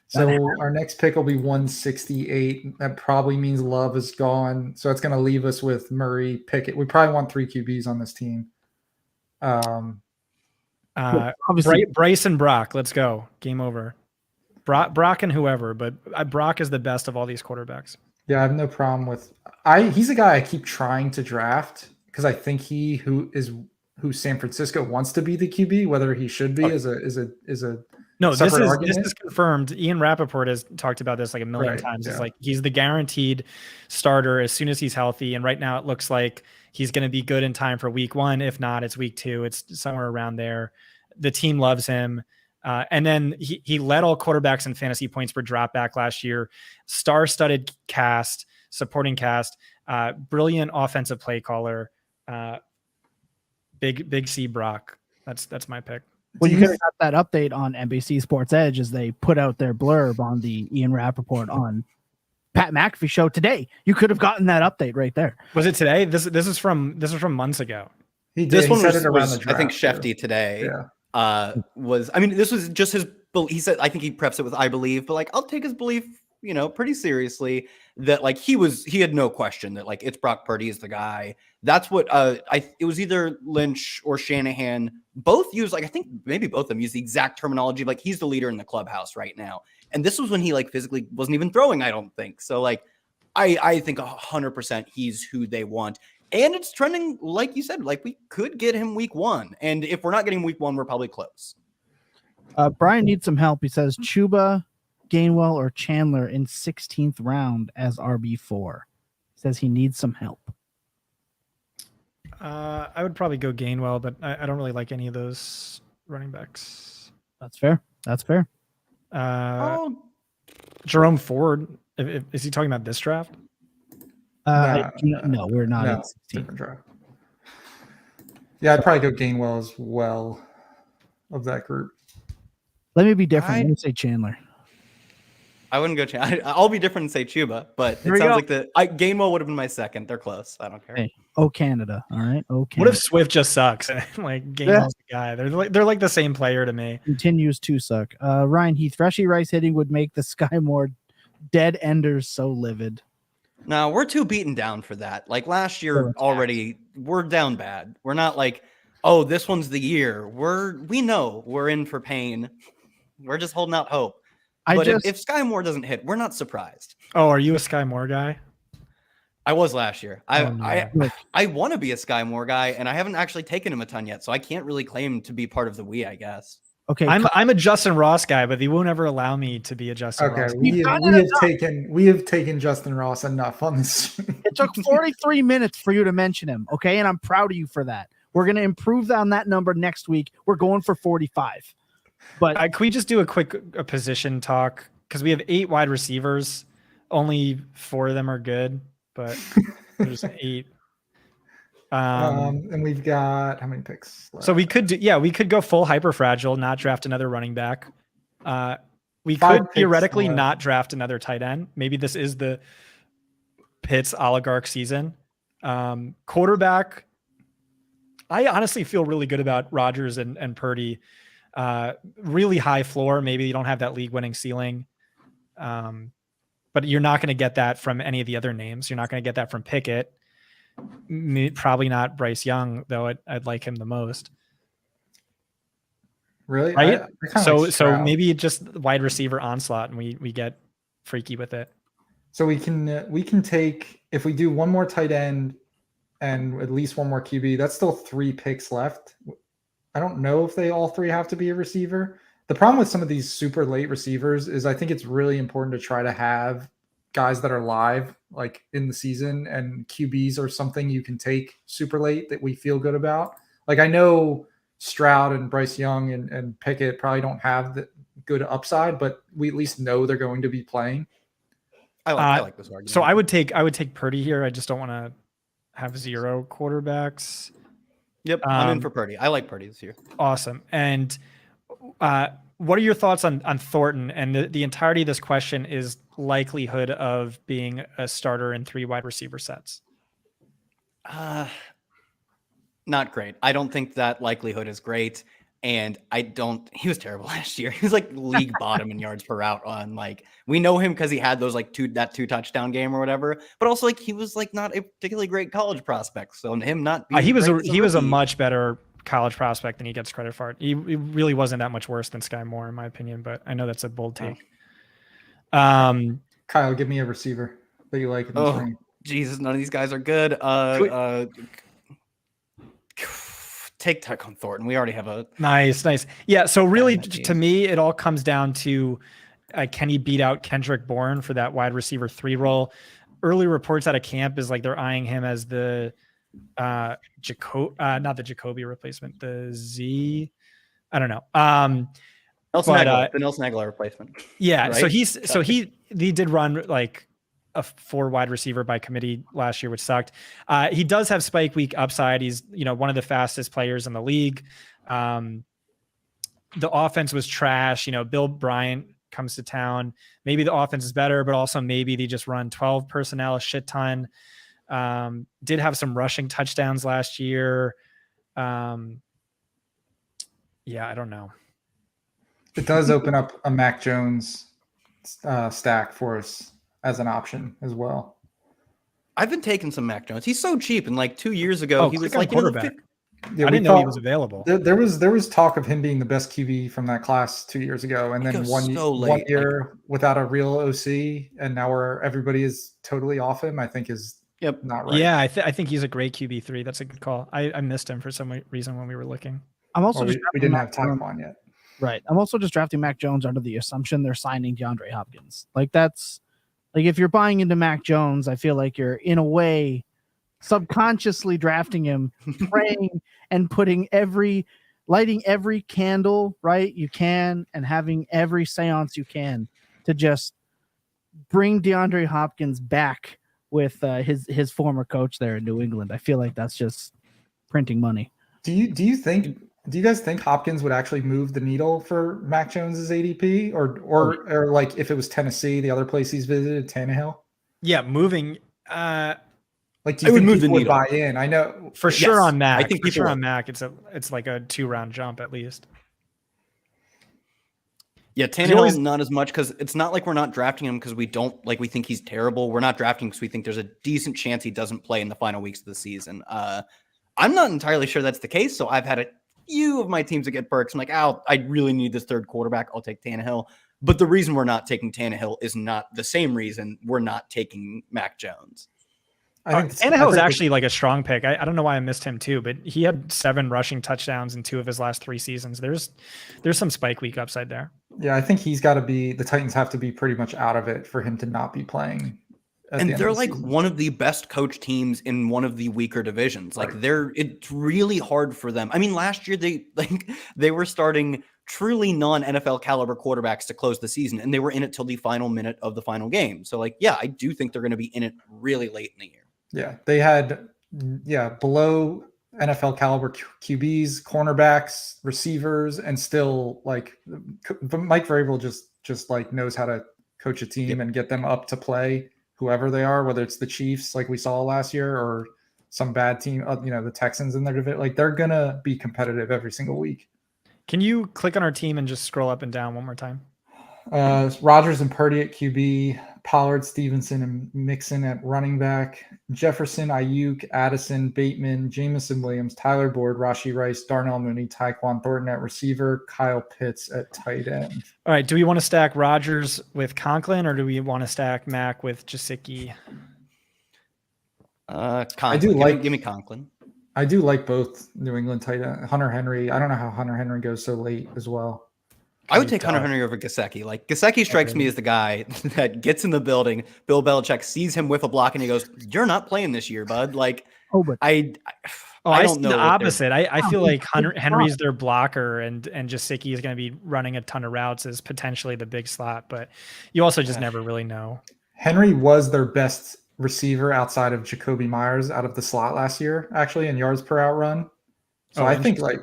So our next pick will be 168. That probably means Love is gone. So it's going to leave us with Murray, Pickett. We probably want 3 QBs on this team. Obviously, Bryce and Brock. Let's go. Game over. Brock and whoever, but Brock is the best of all these quarterbacks. Yeah, I have no problem with. He's a guy I keep trying to draft because I think who San Francisco wants to be the QB, whether he should be is a no. This is confirmed. Ian Rappaport has talked about this like a million times. Yeah. It's like he's the guaranteed starter as soon as he's healthy, and right now it looks like he's going to be good in time for week 1. If not, it's week 2. It's somewhere around there. The team loves him. And then he led all quarterbacks in fantasy points per drop back last year. Star-studded cast, supporting cast, brilliant offensive play caller. Big C Brock. That's my pick. Well, you could have got that update on NBC Sports Edge as they put out their blurb on the Ian Rappaport on Pat McAfee show today. You could have gotten that update right there. Was it today? This is from months ago. This one was I think Shefty today. Yeah. This was just his. He said, I think he preps it with "I believe," but like I'll take his belief, pretty seriously. That like he had no question that like it's Brock Purdy is the guy. That's what it was either Lynch or Shanahan both use. Like I think maybe both of them use the exact terminology of like he's the leader in the clubhouse right now. And this was when he like physically wasn't even throwing. I don't think so. Like I think 100% he's who they want. And it's trending, like you said, like we could get him week 1. And if we're not getting week 1, we're probably close. Brian needs some help. He says Chuba, Gainwell, or Chandler in 16th round as RB4. He says he needs some help. I would probably go Gainwell, but I don't really like any of those running backs. That's fair. Jerome Ford. Is he talking about this draft? No, we're not. No, different draft. Yeah, I'd probably go Gainwell as well of that group. Let me be different. Let me say Chandler. I wouldn't go Chandler. I'll be different and say Chuba, but it sounds like Gainwell would have been my second. They're close. I don't care. Hey, Canada. All right. Canada. What if Swift just sucks? Like Gainwell's the guy. They're like the same player to me. Continues to suck. Ryan Heath, Freshy Rice hitting would make the Sky Moore dead enders so livid. No, we're too beaten down for that. Like last year already, we're down bad. We're not like, oh, this one's the year. We know we're in for pain. We're just holding out hope. If Sky Moore doesn't hit, we're not surprised. Oh, are you a Sky Moore guy? I was last year. I want to be a Sky Moore guy, and I haven't actually taken him a ton yet, so I can't really claim to be part of the we, I guess. Okay, I'm a Justin Ross guy, but they won't ever allow me to be a Justin Ross. We have taken Justin Ross enough on this. It took 43 minutes for you to mention him, okay? And I'm proud of you for that. We're going to improve on that number next week. We're going for 45. But can we just do a quick position talk? Because we have 8 wide receivers. Only 4 of them are good, but there's 8. And we've got how many picks left? So we could go full hyper fragile, not draft another running back. We could theoretically not draft another tight end. Maybe this is the Pitts oligarch season. Quarterback, I honestly feel really good about Rodgers and Purdy. Really high floor. Maybe you don't have that league winning ceiling. But you're not going to get that from any of the other names. You're not going to get that from Pickett. Probably not Bryce Young, though I'd like him the most. Really? Right? So maybe just wide receiver onslaught and we get freaky with it. So we can take, if we do one more tight end and at least one more QB, that's still 3 picks left. I don't know if they all 3 have to be a receiver. The problem with some of these super late receivers is I think it's really important to try to have guys that are live like in the season, and QBs are something you can take super late that we feel good about. Like I know Stroud and Bryce Young and Pickett probably don't have the good upside, but we at least know they're going to be playing. I like this argument. So I would take Purdy here. I just don't want to have 0 quarterbacks. Yep, I'm in for Purdy. I like Purdy this year. Awesome. And what are your thoughts on Thornton? And the entirety of this question is likelihood of being a starter in 3 wide receiver sets. Not great. I don't think that likelihood is great. And he was terrible last year. He was like league bottom in yards per route on we know him because he had those 2 touchdown game or whatever, but also he was not a particularly great college prospect. So him not being he was a much better college prospect than he gets credit for. He really wasn't that much worse than Sky Moore in my opinion, but I know that's a bold take. Kyle, give me a receiver that you like in the spring. Jesus, none of these guys are good. Take Tyquan Thornton. We already have a nice. Yeah. So really, to me, it all comes down to can he beat out Kendrick Bourne for that wide receiver 3 role? Early reports out of camp is they're eyeing him as the not the Jacoby replacement, the Z. I don't know. the Nelson Aguilar replacement. Yeah. Right? So he did run a 4 wide receiver by committee last year, which sucked. He does have spike week upside. He's, one of the fastest players in the league. The offense was trash. Bill Bryant comes to town. Maybe the offense is better, but also maybe they just run 12 personnel a shit ton. Did have some rushing touchdowns last year. Yeah, I don't know. It does open up a Mac Jones stack for us as an option as well. I've been taking some Mac Jones. He's so cheap, and 2 years ago he was quarterback. I didn't know he was available. There was talk of him being the best QB from that class 2 years ago, and then one year without a real OC, and now where everybody is totally off him, I think is not right. Yeah, I think he's a great QB3. That's a good call. I missed him for some reason when we were looking. I'm also we didn't have Tyquan yet. Right. I'm also just drafting Mac Jones under the assumption they're signing DeAndre Hopkins. That's if you're buying into Mac Jones, I feel like you're in a way subconsciously drafting him, praying and lighting every candle you can, and having every seance you can to just bring DeAndre Hopkins back with his former coach there in New England. I feel like that's just printing money. Do you guys think Hopkins would actually move the needle for Mac Jones's ADP, or if it was Tennessee, the other place he's visited, Tannehill? Yeah, moving. Do you think people would buy in? I know for sure on Mac. I think for sure on Mac, it's like a 2-round jump at least. Yeah, Tannehill not as much because it's not like we're not drafting him because we think he's terrible. We're not drafting because we think there's a decent chance he doesn't play in the final weeks of the season. I'm not entirely sure that's the case. So I've had a few of my teams that get perks. I'm like, I really need this third quarterback. I'll take Tannehill. But the reason we're not taking Tannehill is not the same reason we're not taking Mac Jones. I think Tannehill is actually a strong pick. I don't know why I missed him too, but he had 7 rushing touchdowns in 2 of his last 3 seasons. There's some spike week upside there. Yeah, I think he's got to be. The Titans have to be pretty much out of it for him to not be playing. And they're one of the best coach teams in one of the weaker divisions. It's really hard for them. I mean, last year they were starting truly non-NFL caliber quarterbacks to close the season, and they were in it till the final minute of the final game. So I do think they're going to be in it really late in the year. Yeah, they had below NFL caliber QBs, cornerbacks, receivers, and still Mike Vrabel just knows how to coach a team and get them up to play whoever they are, whether it's the Chiefs like we saw last year or some bad team, the Texans in their division. They're gonna be competitive every single week. Can you click on our team and just scroll up and down one more time? Rodgers and Purdy at QB, Pollard, Stevenson, and Mixon at running back, Jefferson, Ayuk, Addison, Bateman, Jamison Williams, Tyler Boyd, Rashee Rice, Darnell Mooney, Tyquan Thornton at receiver, Kyle Pitts at tight end. All right. Do we want to stack Rodgers with Conklin, or do we want to stack Mac with Jasicki? Conklin. Give me Conklin. I do like both New England tight end. Hunter Henry. I don't know how Hunter Henry goes so late as well. I would take Hunter Henry over Gesicki. Gesicki strikes me as the guy that gets in the building. Bill Belichick sees him with a block and he goes, "You're not playing this year, bud." Oh, I I don't see know the what they're- opposite. I feel like Big Henry's their blocker, and Gesicki is going to be running a ton of routes as potentially the big slot, but you also just never really know. Henry was their best receiver outside of Jacoby Myers out of the slot last year, actually, in yards per out run. So I think like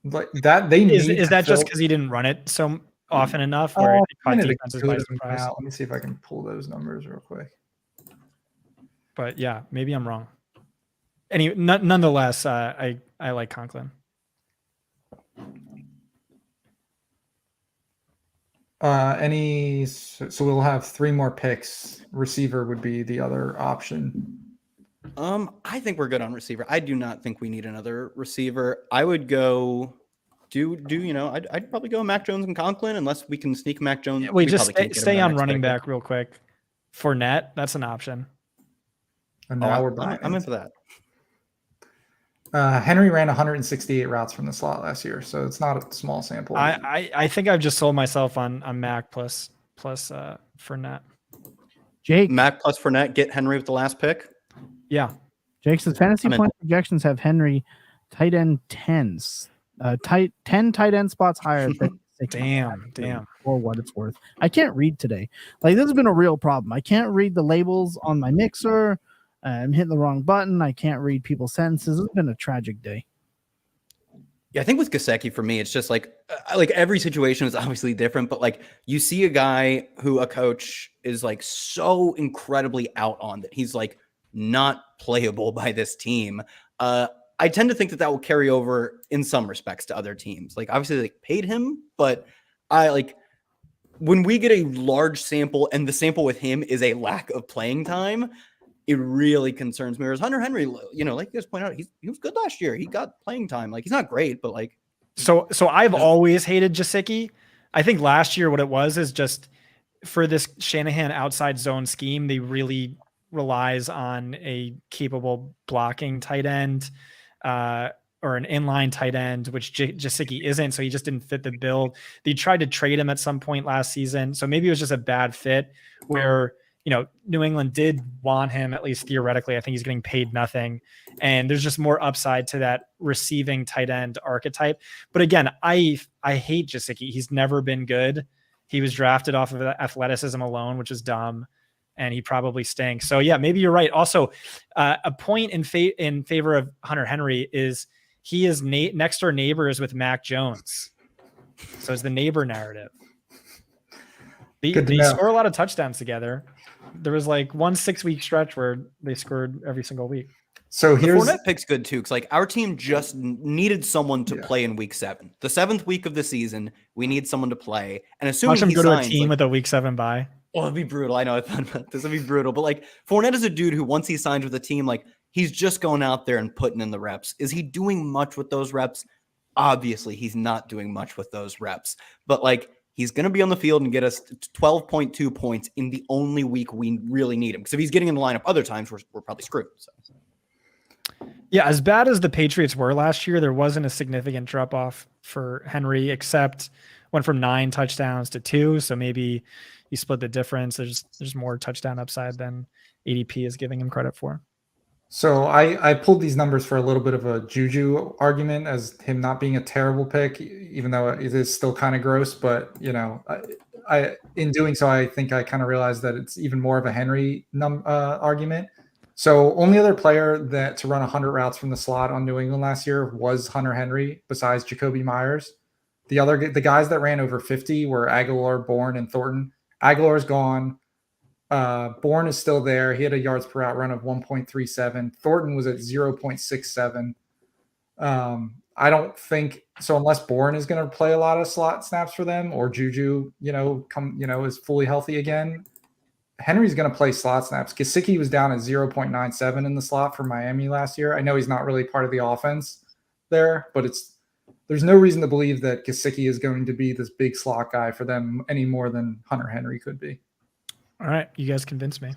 that they need. Is to that just fill- because he didn't run it so often enough, where it caught kind of a defenses by good surprise? amount. Let me see if I can pull those numbers real quick. But yeah, maybe I'm wrong. Nonetheless, I like Conklin. So we'll have 3 more picks. Receiver would be the other option. I think we're good on receiver. I do not think we need another receiver. I would go I'd probably go Mac Jones and Conklin unless we can sneak Mac Jones. Wait, We just probably can't get him stay in our on next running pick. back real quick. Fournette, that's an option. And now we're I'm buying. into that. Henry ran 168 routes from the slot last year, so it's not a small sample. I think I've just sold myself on Mac plus Fournette. Jake, Mac plus Fournette, get Henry with the last pick. Yeah. Jake's fantasy I'm in. point projections have Henry tight end 10s. 10 tight end spots higher than Damn. for what it's worth. I can't read today. Like, this has been a real problem. I can't read the labels on my mixer. I'm hitting the wrong button. I can't read people's sentences. It's been a tragic day. Yeah, I think with Gesicki, for me, it's just like every situation is obviously different, but like you see a guy who a coach is like so incredibly out on that he's like not playable by this team. I tend to think that will carry over in some respects to other teams. Like, obviously they paid him, but I like when we get a large sample and the sample with him is a lack of playing time, it really concerns me. Whereas Hunter Henry, like you guys point out, he was good last year. He got playing time. Like, he's not great, but like. So I've always hated Gesicki. I think last year what it was is just for this Shanahan outside zone scheme, they really relies on a capable blocking tight end or an inline tight end, which Gesicki isn't. So he just didn't fit the bill. They tried to trade him at some point last season. So maybe it was just a bad fit where, New England did want him, at least theoretically. I think he's getting paid nothing. And there's just more upside to that receiving tight end archetype. But again, I hate Gesicki. He's never been good. He was drafted off of athleticism alone, which is dumb. And he probably stinks. So yeah, maybe you're right. Also, a point in favor of Hunter Henry is he is next door neighbors with Mac Jones. So it's the neighbor narrative. They score a lot of touchdowns together. There was like 1 6-week stretch where they scored every single week. So here's the Fournette pick's good too, because like our team just needed someone to play in week 7, the 7th week of the season. We need someone to play, and assuming watch him he go signs, to a team with a week 7 bye. Oh, it'd be brutal. I know. I thought this would be brutal, but like Fournette is a dude who once he signs with a team, like he's just going out there and putting in the reps. Is he doing much with those reps? Obviously, he's not doing much with those reps, but like he's going to be on the field and get us 12.2 points in the only week we really need him. Because if he's getting in the lineup other times, we're probably screwed. So. Yeah, as bad as the Patriots were last year, there wasn't a significant drop off for Henry, except went from 9 touchdowns to 2. So maybe you split the difference. There's more touchdown upside than ADP is giving him credit for. So I pulled these numbers for a little bit of a Juju argument as him not being a terrible pick, even though it is still kind of gross. But I in doing so, I think I kind of realized that it's even more of a Henry argument. So only other player to run 100 routes from the slot on New England last year was Hunter Henry, besides Jacoby Myers. The guys that ran over 50 were Aguilar, Bourne, and Thornton. Aguilar's gone. Bourne is still there. He had a yards per out run of 1.37. Thornton was at 0.67. I don't think so unless Bourne is going to play a lot of slot snaps for them, or Juju, is fully healthy again. Henry's going to play slot snaps. Gesicki was down at 0.97 in the slot for Miami last year. I know he's not really part of the offense there, but there's no reason to believe that Gesicki is going to be this big slot guy for them any more than Hunter Henry could be. All right, you guys convinced me.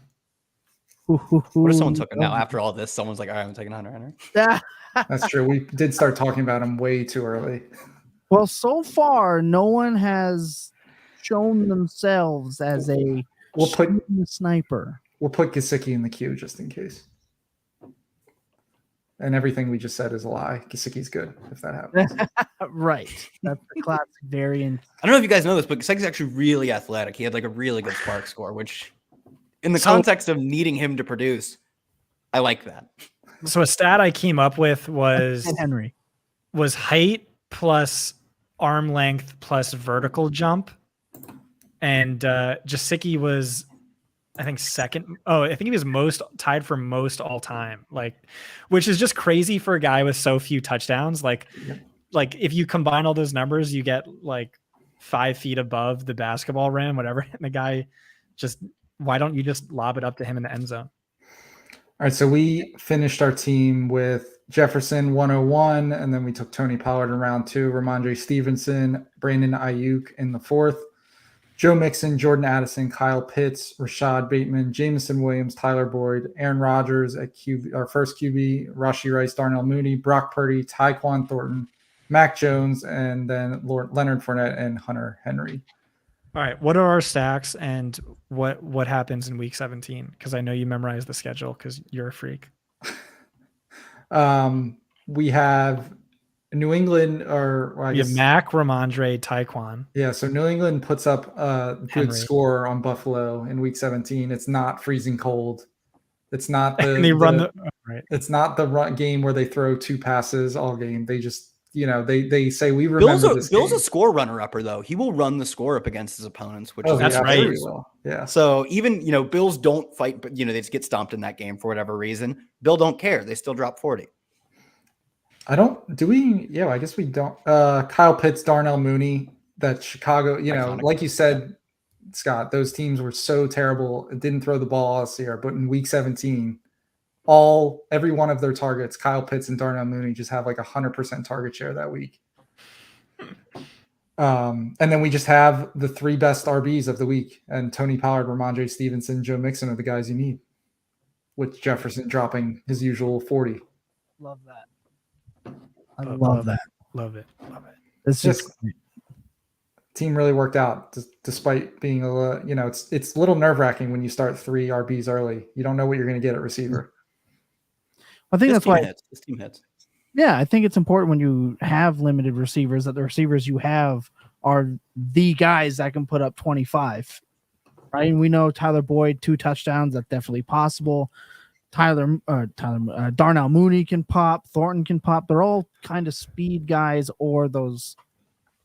What if someone took it now? After all this, someone's like, all right, I'm taking Hunter Henry. That's true. We did start talking about him way too early. Well, so far, no one has shown themselves as a sniper. We'll put Gesicki in the queue just in case. And everything we just said is a lie. Gesicki's good if that happens. Right. That's the classic variant. I don't know if you guys know this, but Gesicki's actually really athletic. He had like a really good spark score, which in the context of needing him to produce, I like that. So a stat I came up with was Henry. Was height plus arm length plus vertical jump. And Gesicki was, I think, second. Oh, I think he was tied for most all time. Like, which is just crazy for a guy with so few touchdowns. Like if you combine all those numbers, you get like 5 feet above the basketball rim, whatever. And the guy why don't you just lob it up to him in the end zone? All right, so we finished our team with Jefferson 101, and then we took Tony Pollard in round 2, Ramondre Stevenson, Brandon Ayuk in the 4th, Joe Mixon, Jordan Addison, Kyle Pitts, Rashad Bateman, Jameson Williams, Tyler Boyd, Aaron Rodgers at QB, our first QB, Rashee Rice, Darnell Mooney, Brock Purdy, Tyquan Thornton, Mac Jones, and then Leonard Fournette and Hunter Henry. All right. What are our stacks and what happens in week 17? Because I know you memorized the schedule because you're a freak. We have New England, we have Mac, Ramondre, Tyquan. Yeah, so New England puts up a good score on Buffalo in week 17. It's not freezing cold. It's not it's not the run game where they throw 2 passes all game. They just they say we remember Bill's a score runner-upper, though. He will run the score up against his opponents, which that's right. Well. Yeah. So even, Bills don't fight, but, they just get stomped in that game for whatever reason. Bill don't care. They still drop 40. I guess we don't. Kyle Pitts, Darnell Mooney, that Chicago, Iconic. Like you said, Scott, those teams were so terrible. It didn't throw the ball all this year, but in week 17, every one of their targets, Kyle Pitts and Darnell Mooney, just have like 100% target share that week. And then we just have the 3 best RBs of the week, and Tony Pollard, Ramondre Stevenson, Joe Mixon are the guys you need, with Jefferson dropping his usual 40. Love that. I love that. Love it. It's just team really worked out despite being a little, it's a little nerve-wracking when you start 3 RBs early. You don't know what you're going to get at receiver. I think that's why this team hits. Yeah, I think it's important when you have limited receivers that the receivers you have are the guys that can put up 25. Right? And we know Tyler Boyd, 2 touchdowns, that's definitely possible. Darnell Mooney can pop, Thornton can pop. They're all kind of speed guys or those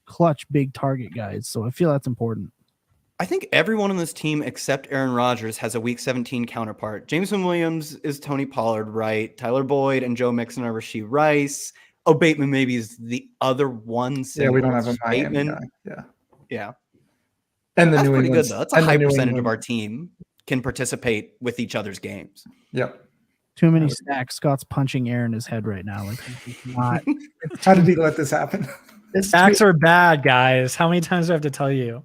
clutch big target guys. So I feel that's important. I think everyone on this team except Aaron Rodgers has a week 17 counterpart. Jameson Williams is Tony Pollard, right? Tyler Boyd and Joe Mixon are Rashee Rice. Oh, Bateman maybe is the other one. Yeah, we don't have a Miami guy. Yeah. And that's pretty good, though. That's a high percentage of our team can participate with each other's games. Yep. Too many stacks. Scott's punching air in his head right now. Like he's not. How did he let this happen? Stacks are bad, guys. How many times do I have to tell you?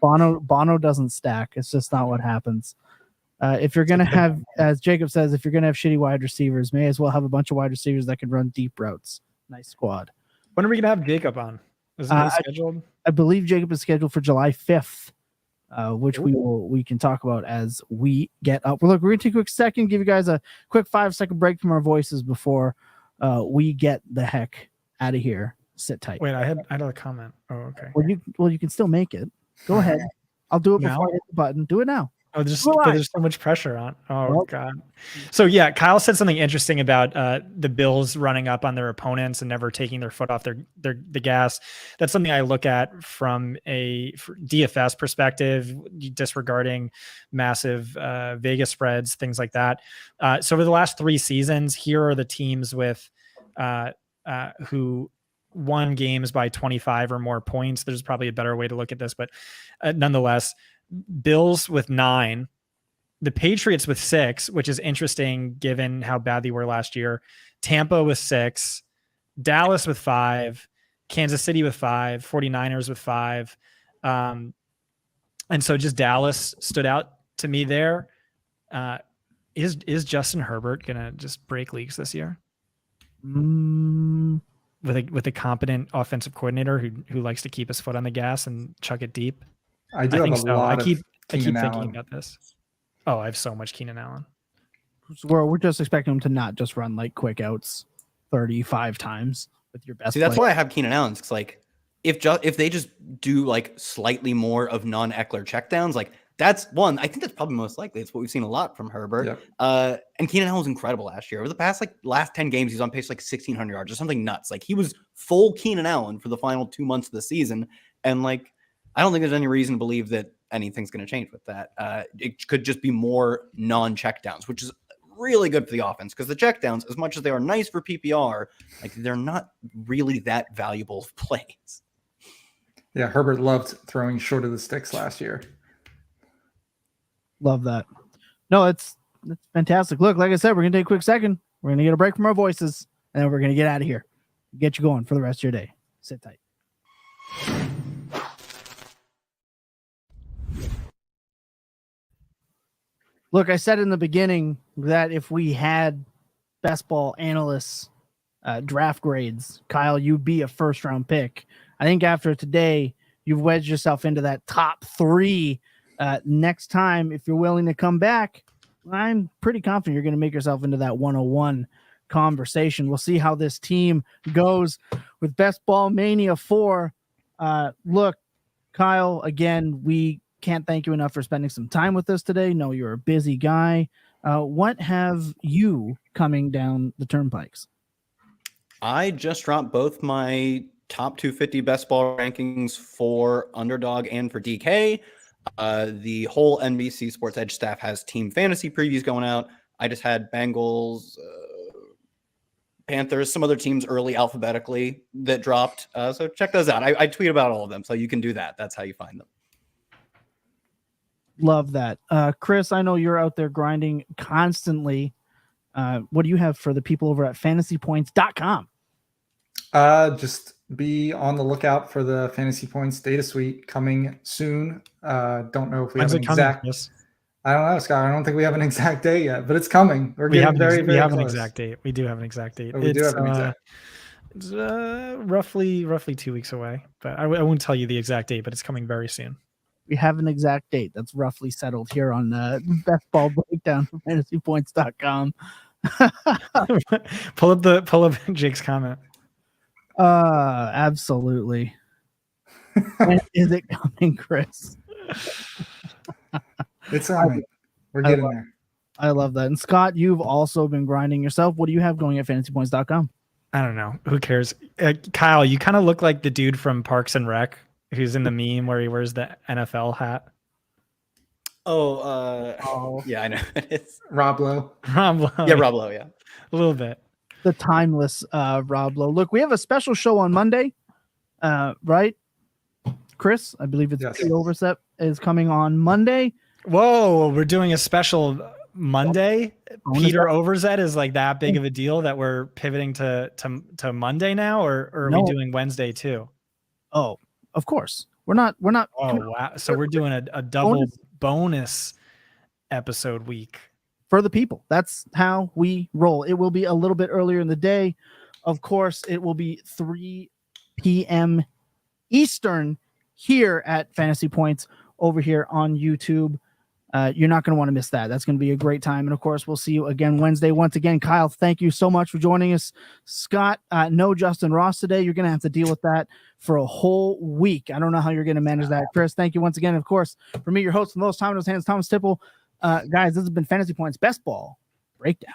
Bono doesn't stack. It's just not what happens. If you're going to have, as Jacob says, if you're going to have shitty wide receivers, may as well have a bunch of wide receivers that can run deep routes. Nice squad. When are we going to have Jacob on? Is it scheduled? I believe Jacob is scheduled for July 5th, which we can talk about as we get up. Well, look, we're going to take a quick second, give you guys a quick 5-second break from our voices before we get the heck out of here. Sit tight. Wait, I had a comment. Oh, okay. Well, you can still make it. Go ahead. I'll do it before I hit the button. Do it now. Oh, there's so much pressure on. Oh, God. So, yeah, Kyle said something interesting about the Bills running up on their opponents and never taking their foot off the gas. That's something I look at from a DFS perspective, disregarding massive Vegas spreads, things like that. So over the last 3 seasons, here are the teams with who won games by 25 or more points. There's probably a better way to look at this, but nonetheless, Bills with 9, the Patriots with 6, which is interesting given how bad they were last year. Tampa with 6, Dallas with 5, Kansas City with 5, 49ers with 5. And so just Dallas stood out to me there. Is Justin Herbert going to just break leagues this year? With a competent offensive coordinator who likes to keep his foot on the gas and chuck it deep? I think so. I keep thinking about this. Oh, I have so much Keenan Allen. We're just expecting him to not just run like quick outs. 35 times with your best. See, that's why I have Keenan Allen's. Because like, if they just do like slightly more of non-Eckler checkdowns, like that's one. I think that's probably most likely. It's what we've seen a lot from Herbert. Yep. And Keenan Allen was incredible last year. Over the past last 10 games, he's on pace like 1,600 yards or something nuts. Like he was full Keenan Allen for the final 2 months of the season, and like I don't think there's any reason to believe that anything's going to change with that. It could just be more non-checkdowns, which is really good for the offense because the checkdowns, as much as they are nice for PPR, like they're not really that valuable plays. Yeah, Herbert loved throwing short of the sticks last year. Love that. No, it's fantastic. Look, like I said, we're going to take a quick second. We're going to get a break from our voices, and then we're going to get out of here. Get you going for the rest of your day. Sit tight. Look, I said in the beginning that if we had best ball analysts draft grades, Kyle, you'd be a first-round pick. I think after today, you've wedged yourself into that top 3. Next time, if you're willing to come back, I'm pretty confident you're going to make yourself into that 101 conversation. We'll see how this team goes with Best Ball Mania 4. Look, Kyle, again, we can't thank you enough for spending some time with us today. No, you're a busy guy. What have you coming down the turnpikes? I just dropped both my top 250 best ball rankings for Underdog and for DK. The whole NBC Sports Edge staff has team fantasy previews going out. I just had Bengals, Panthers, some other teams early alphabetically that dropped. So check those out. I tweet about all of them, so you can do that. That's how you find them. Love that. Chris, I know you're out there grinding constantly. What do you have for the people over at fantasypoints.com? Just be on the lookout for the Fantasy Points data suite coming soon. Don't know if we have an exact. I don't know, Scott. I don't think we have an exact date yet, but it's coming. We have an exact date. We do have an exact date. It's roughly 2 weeks away, but I won't tell you the exact date, but it's coming very soon. We have an exact date that's roughly settled here on the Best Ball Breakdown from fantasypoints.com. pull up Jake's comment. Absolutely. When is it coming, Chris? It's on. We're getting there. I love that. And Scott, you've also been grinding yourself. What do you have going at fantasypoints.com? I don't know. Who cares? Kyle, you kind of look like the dude from Parks and Rec who's in the meme where he wears the NFL hat. Yeah, I know. It's Rob Lowe. Yeah, Rob Lowe, yeah. A little bit. The timeless Rob Lowe. Look, we have a special show on Monday, right? Chris, I believe it's the Overstep is coming on Monday. Whoa, we're doing a special Monday. Peter Overzet is like that big of a deal that we're pivoting to Monday now, or are we doing Wednesday too? Oh, of course. We're not. Oh, wow. So we're doing a double bonus episode week for the people. That's how we roll. It will be a little bit earlier in the day. Of course, it will be 3 p.m. Eastern here at Fantasy Points over here on YouTube. You're not going to want to miss that. That's going to be a great time. And of course, we'll see you again Wednesday. Once again, Kyle, thank you so much for joining us. Scott, no Justin Ross today. You're going to have to deal with that for a whole week. I don't know how you're going to manage that. Chris, thank you once again. Of course, for me, your host from those time in those hands, Thomas Tipple. Guys, this has been Fantasy Points Best Ball Breakdown.